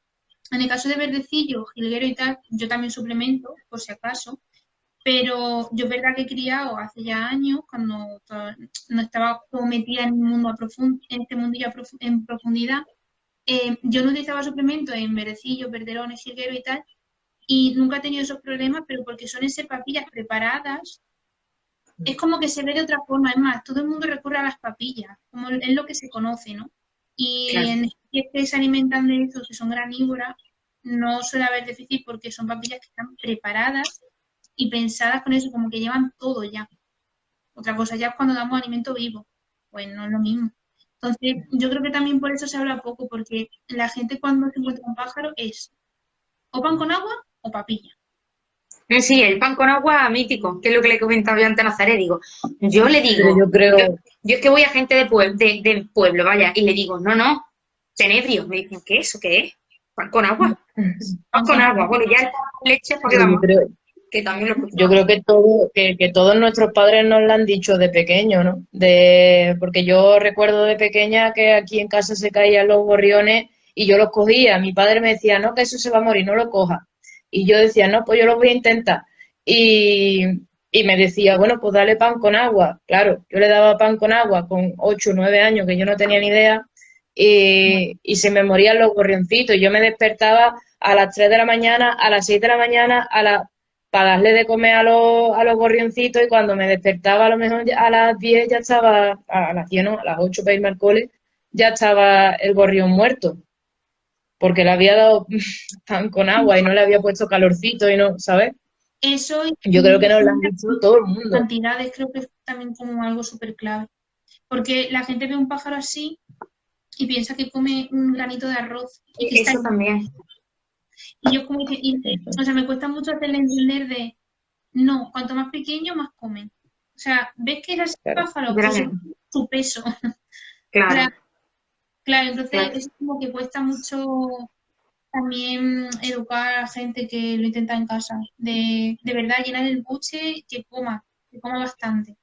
En el caso de verdecillo, jilguero y tal, yo también suplemento, por si acaso, pero yo es verdad que he criado hace ya años, cuando no estaba como metida en, un mundo en este mundillo en profundidad, yo no utilizaba suplementos en verdecillo, verderones, jilguero y tal, y nunca he tenido esos problemas, pero porque son esas papillas preparadas, es como que se ve de otra forma. Es más, todo el mundo recurre a las papillas, como es lo que se conoce, ¿no? Y Claro. en especies que se alimentan de eso, que son granívoras, no suele haber déficit porque son papillas que están preparadas y pensadas con eso, como que llevan todo ya. Otra cosa ya es cuando damos alimento vivo, pues no es lo mismo. Entonces, yo creo que también por eso se habla poco, porque la gente cuando se encuentra un pájaro es o pan con agua o papilla. Sí, el pan con agua mítico, que es lo que le comentaba yo antes a Nazaret. Digo, yo le Pero digo, yo creo, yo es que voy a gente del pueblo, vaya, y le digo, no, no, tenebrio. Me dicen, ¿qué es eso? ¿Qué es? Pan con agua. Pan Pan con con agua. agua. Bueno, ya el pan con leche, porque pero yo vamos, creo, que también lo yo escuchamos. creo que que todos nuestros padres nos lo han dicho de pequeño, ¿no? Porque yo recuerdo de pequeña que aquí en casa se caían los gorriones y yo los cogía. Mi padre me decía, no, que eso se va a morir, no lo cojas. Y yo decía, no, pues yo lo voy a intentar. Y, y me decía, bueno, pues dale pan con agua. Claro, yo le daba pan con agua con 8 o 9 años, que yo no tenía ni idea, y se me morían los gorrioncitos. Yo me despertaba a las 3 de la mañana, a las 6 de la mañana, para darle de comer a los gorrioncitos, y cuando me despertaba a lo mejor a las 10 ya estaba, a las 10 no, a las 8 para irme al cole, ya estaba el gorrión muerto, porque le había dado pan con agua y no le había puesto calorcito y no, ¿sabes? Eso Yo creo que nos lo han dicho todo el mundo. cantidades creo que es también como algo súper clave. Porque la gente ve un pájaro así y piensa que come un granito de arroz y que está Eso ahí. también. Y yo como que, o sea, me cuesta mucho hacerle entender de, no, cuanto más pequeño, más comen. O sea, ves que era ese Claro. pájaro, pues Gracias. su peso. O sea, Claro, claro, entonces claro. es como que cuesta mucho también educar a la gente que lo intenta en casa. De verdad, llenar el buche, que coma bastante.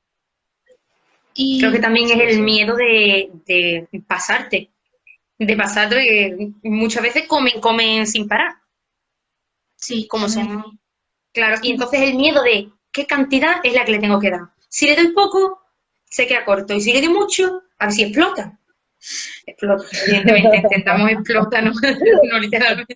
Creo que Y también Sí, es el sí. miedo de pasarte, que muchas veces comen sin parar, sí, como también. son, claro, y entonces el miedo de qué cantidad es la que le tengo que dar. Si le doy poco, se queda corto, y si le doy mucho, a ver si explota. Explota, evidentemente, intentamos explota, no, no literalmente.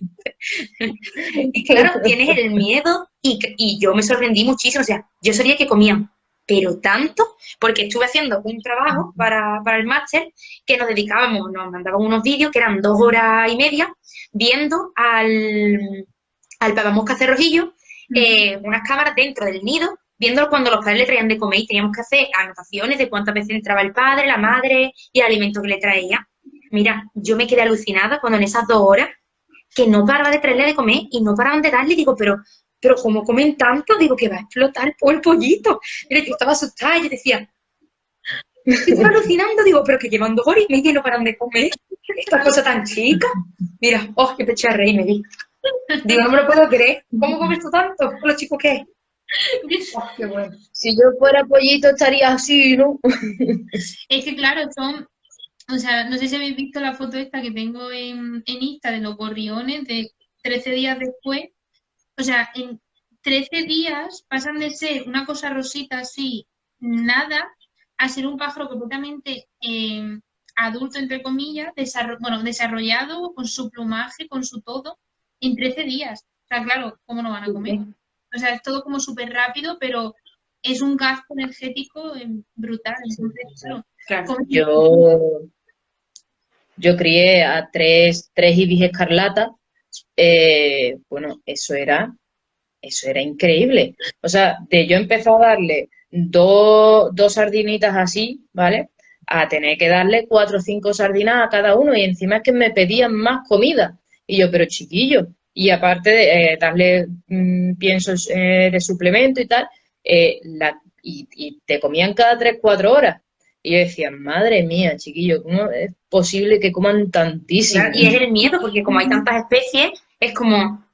Y claro, tienes el miedo, y yo me sorprendí muchísimo, o sea, yo sabía que comían, pero tanto, porque estuve haciendo un trabajo para el máster que nos dedicábamos, nos mandaban unos vídeos que eran 2 horas y media viendo al papamoscas cerrojillo, unas cámaras dentro del nido, viendo cuando los padres le traían de comer y teníamos que hacer anotaciones de cuántas veces entraba el padre, la madre y el alimento que le traía. Mira, yo me quedé alucinada cuando en esas 2 horas que no paraba de traerle de comer y no paraban de darle, digo, pero como comen tanto, digo que va a explotar el pollito. Mira, yo estaba asustada, yo decía, estoy alucinando, digo, pero que llevan 2 horas y media y no paran de comer. Esta cosa tan chica. Mira, oh, que te eché a reír, me di. Digo, no me lo puedo creer. ¿Cómo comes tú tanto? ¿Con lo chico que es? Oh, qué bueno. Si yo fuera pollito estaría así, ¿no? Es que claro, son, o sea, no sé si habéis visto la foto esta que tengo en Insta de los gorriones de 13 días después. O sea, en 13 días pasan de ser una cosa rosita así, nada, a ser un pájaro completamente adulto, entre comillas, bueno, desarrollado, con su plumaje, con su todo, en 13 días. O sea, claro, ¿cómo no van a comer? O sea, es todo como súper rápido, pero es un gasto energético brutal. Entonces, Claro. Yo crié a tres ibis escarlata. Bueno, eso era increíble. O sea, de yo empecé a darle dos sardinitas así, ¿vale? A tener que darle 4 o 5 sardinas a cada uno y encima es que me pedían más comida. Y yo, pero chiquillo, y aparte de darle piensos de suplemento y tal, y te comían cada 3 o 4 horas. Y yo decía, madre mía, chiquillo, ¿cómo es posible que coman tantísimo? Claro, y es el miedo, porque como hay tantas especies, es como,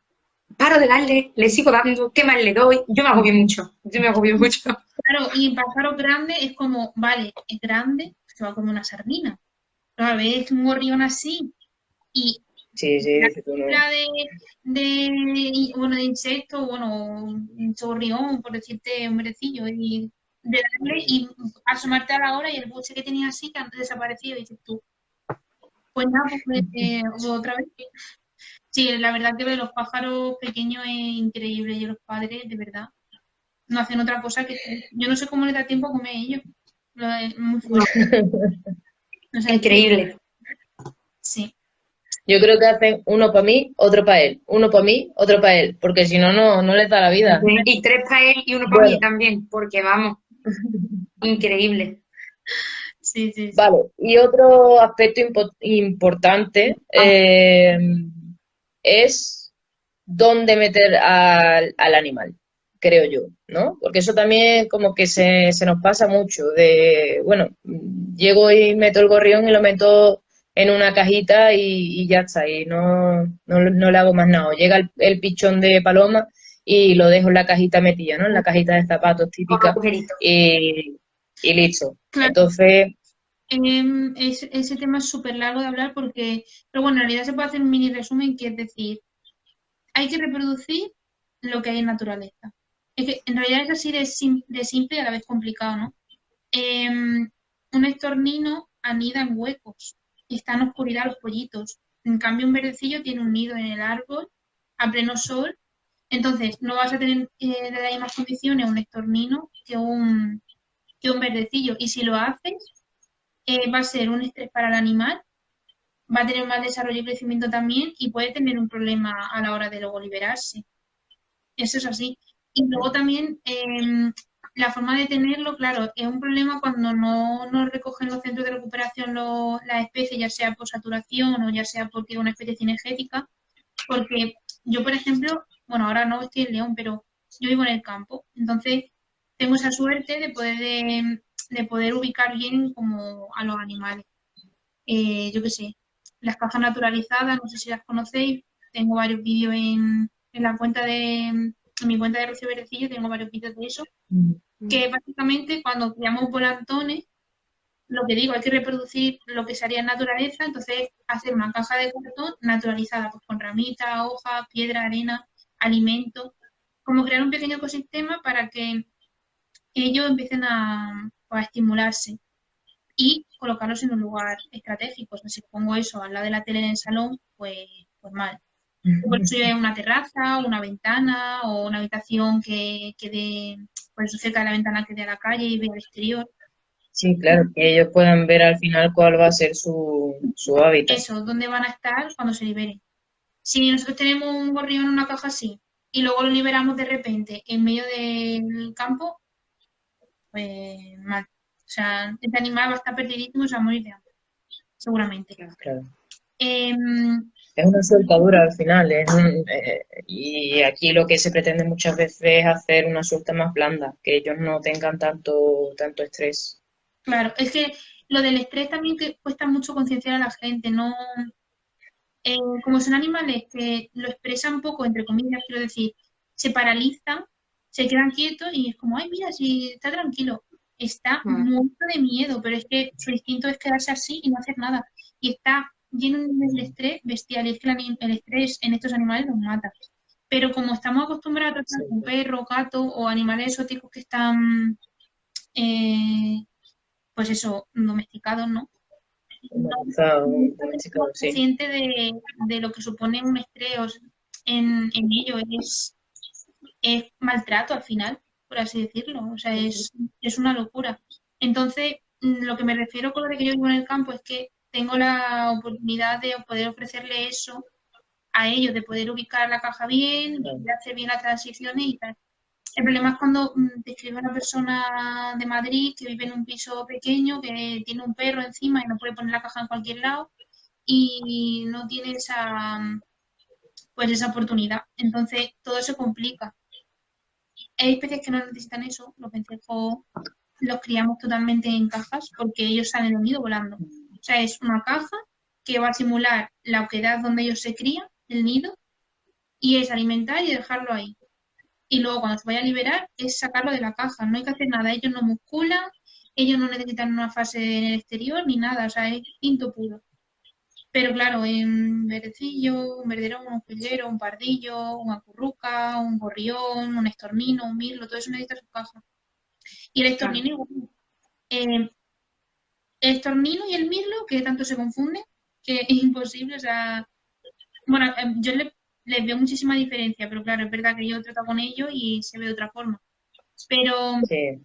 paro de darle, le sigo dando, ¿qué más le doy? Yo me agobio mucho, Claro, y en pájaros grandes es como, vale, es grande, se va a comer una sardina. Pero a ver, es un gorrión así. Y Sí, la dice tú no. mezcla bueno, de insectos, bueno, un gorrión, por decirte, un merecillo, y de darle y asomarte a la hora y el buche que tenía así que antes desaparecido, y dices tú, pues nada, pues otra vez. Sí, la verdad que de los pájaros pequeños es increíble y los padres, de verdad, no hacen otra cosa que... Yo no sé cómo les da tiempo a comer ellos. Es muy fuerte. O sea, Increíble. Sí. Yo creo que hacen uno para mí, otro para él. Uno para mí, otro para él. Porque si no, no les da la vida. Y 3 para él y 1 para Bueno, mí también, porque vamos, increíble. Sí, sí, sí. vale. Y otro aspecto importante es dónde meter al animal, creo yo, ¿no? Porque eso también como que se nos pasa mucho de, bueno, llego y meto el gorrión y lo meto en una cajita y ya está, y no le hago más nada. O llega el pichón de paloma y lo dejo en la cajita metida, ¿no? En la cajita de zapatos Con los típica agujeritos. y listo. Claro. Entonces, Ese tema es súper largo de hablar porque, pero bueno, en realidad se puede hacer un mini resumen que es decir, hay que reproducir lo que hay en naturaleza. Es que en realidad es así de simple y a la vez complicado, ¿no? Un estornino anida en huecos y está en oscuridad los pollitos. En cambio, un verdecillo tiene un nido en el árbol a pleno sol. Entonces, no vas a tener de las mismas condiciones un estornino que un verdecillo. Y si lo haces, va a ser un estrés para el animal, va a tener más desarrollo y crecimiento también y puede tener un problema a la hora de luego liberarse. Eso es así. Y luego también la forma de tenerlo, claro, es un problema cuando no recogen los centros de recuperación las especies, ya sea por saturación o ya sea porque es una especie cinegética, porque yo, por ejemplo, bueno, ahora no estoy en León, pero yo vivo en el campo, entonces tengo esa suerte de poder ubicar bien como a los animales. Yo qué sé, las cajas naturalizadas, no sé si las conocéis, tengo varios vídeos en la cuenta en mi cuenta de Rocío Verdecillo, tengo varios vídeos de eso, que básicamente cuando criamos volantones, lo que digo, hay que reproducir lo que se haría en naturaleza, entonces hacer una caja de cartón naturalizada, pues con ramitas, hojas, piedra, arena, alimento, como crear un pequeño ecosistema para que ellos empiecen pues, a estimularse y colocarlos en un lugar estratégico. O sea, si pongo eso al lado de la tele en el salón, pues mal. Por eso una terraza, una ventana o una habitación que dé pues cerca de la ventana que dé a la calle y vea al exterior. Sí, claro, que ellos puedan ver al final cuál va a ser su hábitat. Eso, dónde van a estar cuando se liberen. Si nosotros tenemos un gorrión en una caja así y luego lo liberamos de repente en medio del campo, pues mal. O sea, este animal va a estar perdidísimo y se va a morir de hambre, seguramente. Claro. Em, Es una soltadura al final, y aquí lo que se pretende muchas veces es hacer una suelta más blanda, que ellos no tengan tanto estrés. claro, es que lo del estrés también que cuesta mucho concienciar a la gente, ¿no? Como son animales que lo expresan poco, entre comillas, quiero decir, se paralizan, se quedan quietos y es como, ay, mira, si está tranquilo, está Mm. muerto de miedo, pero es que su instinto es quedarse así y no hacer nada. Y está lleno de un nivel de estrés bestial, y es que el estrés en estos animales los mata. Pero como estamos acostumbrados a tratar Sí, con perro, gato o animales exóticos que están, eh, pues eso, domesticados, ¿no? humanizado, No domesticado, somos sí. conscientes de lo que supone un estrés en ello. Es maltrato al final, por así decirlo. O sea, es una locura. Entonces, lo que me refiero con lo de que yo vivo en el campo es que tengo la oportunidad de poder ofrecerle eso a ellos, de poder ubicar la caja bien, Claro. de hacer bien las transiciones y tal. El problema es cuando te escribe una persona de Madrid que vive en un piso pequeño, que tiene un perro encima y no puede poner la caja en cualquier lado y no tiene pues esa oportunidad. Entonces todo se complica. Hay especies que no necesitan eso, los vencejos los criamos totalmente en cajas porque ellos salen del nido volando. O sea, es una caja que va a simular la oquedad donde ellos se crían, el nido, y es alimentar y dejarlo ahí. Y luego cuando se vaya a liberar es sacarlo de la caja, no hay que hacer nada, ellos no musculan, ellos no necesitan una fase en el exterior ni nada, o sea, es instinto puro. Pero claro, en verdecillo, un verderón, un pillero, un pardillo, una curruca, un gorrión, un estornino, un mirlo, todo eso necesita su caja. Y el Claro. estornino igual. El estornino y el mirlo, que tanto se confunden, que es imposible, o sea, bueno, yo les veo muchísima diferencia, pero claro, es verdad que yo trato con ellos y se ve de otra forma. Pero Sí,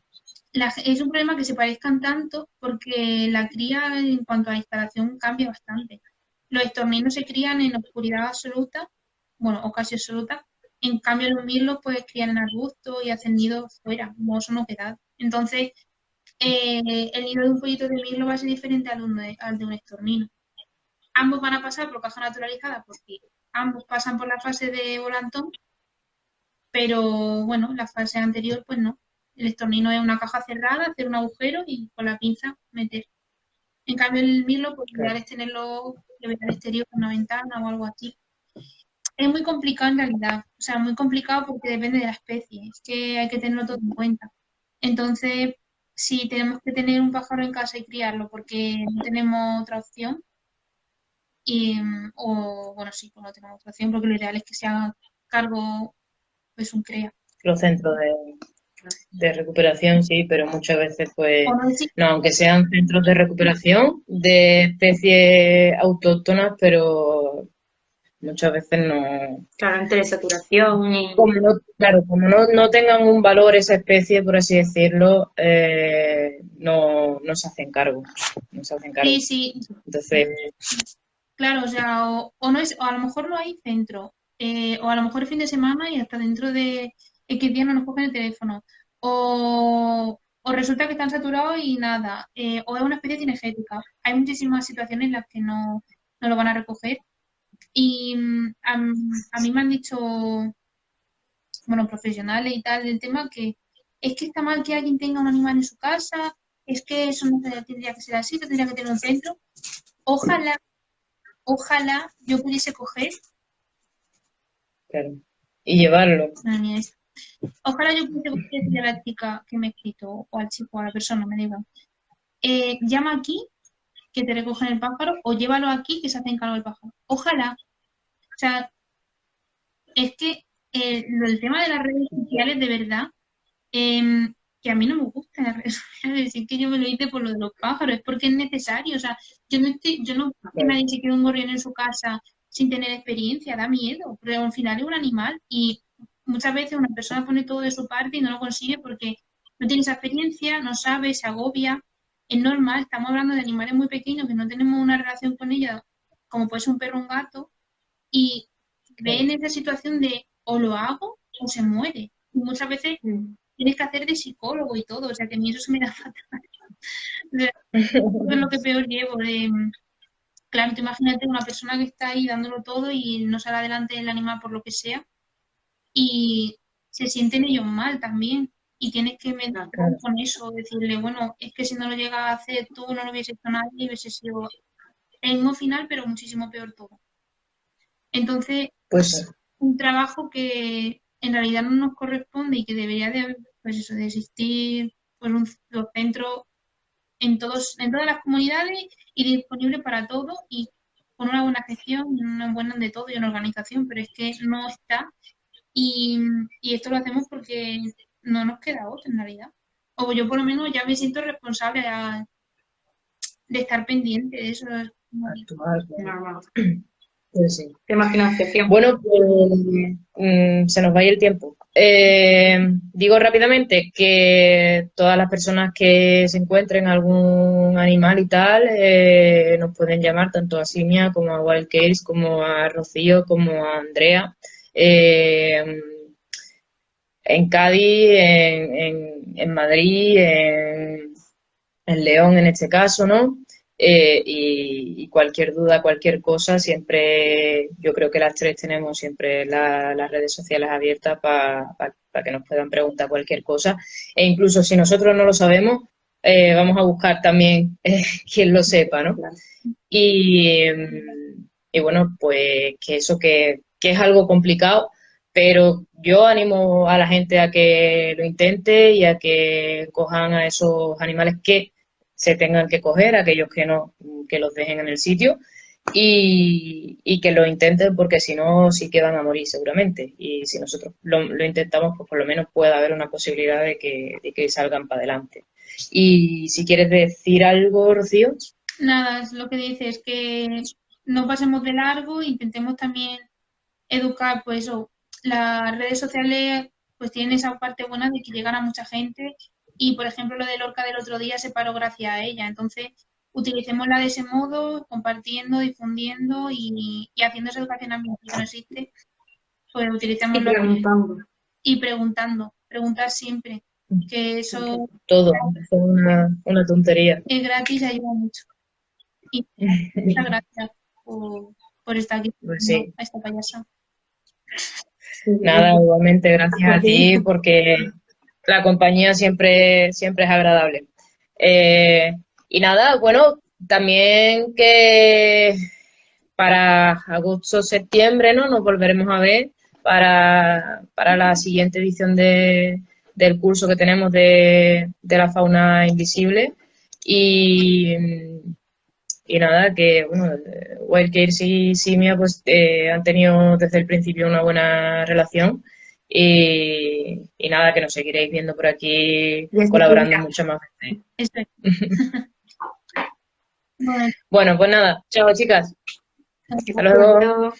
es un problema que se parezcan tanto porque la cría en cuanto a la instalación cambia bastante. Los estorninos se crían en oscuridad absoluta, bueno, o casi absoluta. En cambio, los mirlos pues crían en arbustos y hacen nidos fuera, no son oquedad. Entonces, el nido de un pollito de mirlo va a ser diferente al de un estornino. Ambos van a pasar por caja naturalizada porque ambos pasan por la fase de volantón, pero bueno, la fase anterior pues no. El estornino es una caja cerrada, hacer un agujero y con la pinza meter. En cambio el mirlo pues lo ideal claro. es tenerlo que ver al exterior con una ventana o algo así. Es muy complicado en realidad, o sea, muy complicado porque depende de la especie, es que hay que tenerlo todo en cuenta. Entonces, si tenemos que tener un pájaro en casa y criarlo porque no tenemos otra opción, o bueno, sí, pues no tenemos otra opción porque lo ideal es que se haga cargo pues un crea. Los centros de recuperación, sí, pero muchas veces, O pues, no existe. no, aunque sean centros de recuperación de especies autóctonas, pero muchas veces no, Claro, entre saturación y... como no, claro, como no tengan un valor esa especie, por así decirlo, no se hacen cargo, no se hacen Sí, cargo. sí, Entonces, claro, o sea, o no es, o a lo mejor no hay centro, o a lo mejor el fin de semana y hasta dentro de X días no nos cogen el teléfono, o resulta que están saturados y nada, o es una especie cinegética. Hay muchísimas situaciones en las que no lo van a recoger y a mí me han dicho, bueno, profesionales y tal del tema que es que está mal que alguien tenga un animal en su casa, es que eso no tendría que ser así, que tendría que tener un centro. Ojalá yo pudiese coger, claro, y llevarlo, madre mía, ojalá yo pudiese coger y decirle a la chica que me ha escrito, o al chico, o a la persona, me diga, llama aquí que te recogen el pájaro, o llévalo aquí que se hacen cargo del pájaro. Ojalá. O sea, es que el tema de las redes sociales, de verdad, que a mí no me gustan las redes sociales, decir que yo me lo hice por lo de los pájaros, es porque es necesario. O sea, yo no que claro, nadie se quede un gorrión en su casa sin tener experiencia, da miedo, pero al final es un animal y muchas veces una persona pone todo de su parte y no lo consigue porque no tiene esa experiencia, no sabe, se agobia. Es normal, estamos hablando de animales muy pequeños que no tenemos una relación con ellos, como puede ser un perro o un gato, y ve en esa situación de o lo hago o se muere. Y muchas veces tienes que hacer de psicólogo y todo, o sea que a mí eso se me da fatal. O sea, eso es lo que peor llevo. Claro, tú imagínate una persona que está ahí dándolo todo y no sale adelante el animal por lo que sea y se sienten ellos mal también. Y tienes que meter Claro. con eso, decirle, bueno, es que si no lo llegas a hacer tú, no lo hubiese hecho nadie y hubiese sido el mismo final, pero muchísimo peor todo. Entonces, Pues un trabajo que en realidad no nos corresponde y que debería de, pues eso, de existir pues los centros en todas las comunidades y disponible para todo y con una buena gestión, una buena de todo y una organización, pero es que no está y, y esto lo hacemos porque no nos queda otra en realidad. O yo por lo menos ya me siento responsable de estar pendiente de eso. actual, Normal. pues sí. Tema financiación. Bueno, pues se nos va a ir el tiempo. Digo rápidamente que todas las personas que se encuentren algún animal y tal nos pueden llamar tanto a Simia como a Wild Case, como a Rocío, como a Andrea. Eh, en Cádiz, en Madrid, en León en este caso, ¿no? Y cualquier duda, cualquier cosa, siempre, yo creo que las tres tenemos siempre las redes sociales abiertas para que nos puedan preguntar cualquier cosa. E incluso si nosotros no lo sabemos, vamos a buscar también quien lo sepa, ¿no? Y, y bueno, pues que eso que es algo complicado, pero yo animo a la gente a que lo intente y a que cojan a esos animales que se tengan que coger, aquellos que no, que los dejen en el sitio y que lo intenten porque si no sí que van a morir seguramente. Y si nosotros lo intentamos, pues por lo menos puede haber una posibilidad de que salgan para adelante. Y si quieres decir algo, Rocío. Nada, es lo que dices, que no pasemos de largo, intentemos también educar, pues eso, las redes sociales pues tienen esa parte buena de que llegan a mucha gente y por ejemplo lo de Lorca del otro día se paró gracias a ella, entonces utilicémosla de ese modo, compartiendo, difundiendo y haciendo esa educación ambiental que no existe, pues Y utilicémoslo preguntando. y preguntando, preguntar siempre, que eso Todo, es una tontería. es gratis y ayuda mucho. Y muchas gracias por estar aquí, Pues ¿no? sí, A esta payasa. nada, igualmente gracias a ti porque la compañía siempre, siempre es agradable. Eh, y nada, bueno, también que para agosto, septiembre, ¿no? Nos volveremos a ver para la siguiente edición del curso que tenemos de la fauna invisible. Y, y nada, que bueno, Wildcare y Simia pues han tenido desde el principio una buena relación y nada, que nos seguiréis viendo por aquí colaborando mucho más veces. Eso es. Bueno, Bueno, pues nada, chao chicas. Hasta gracias. luego.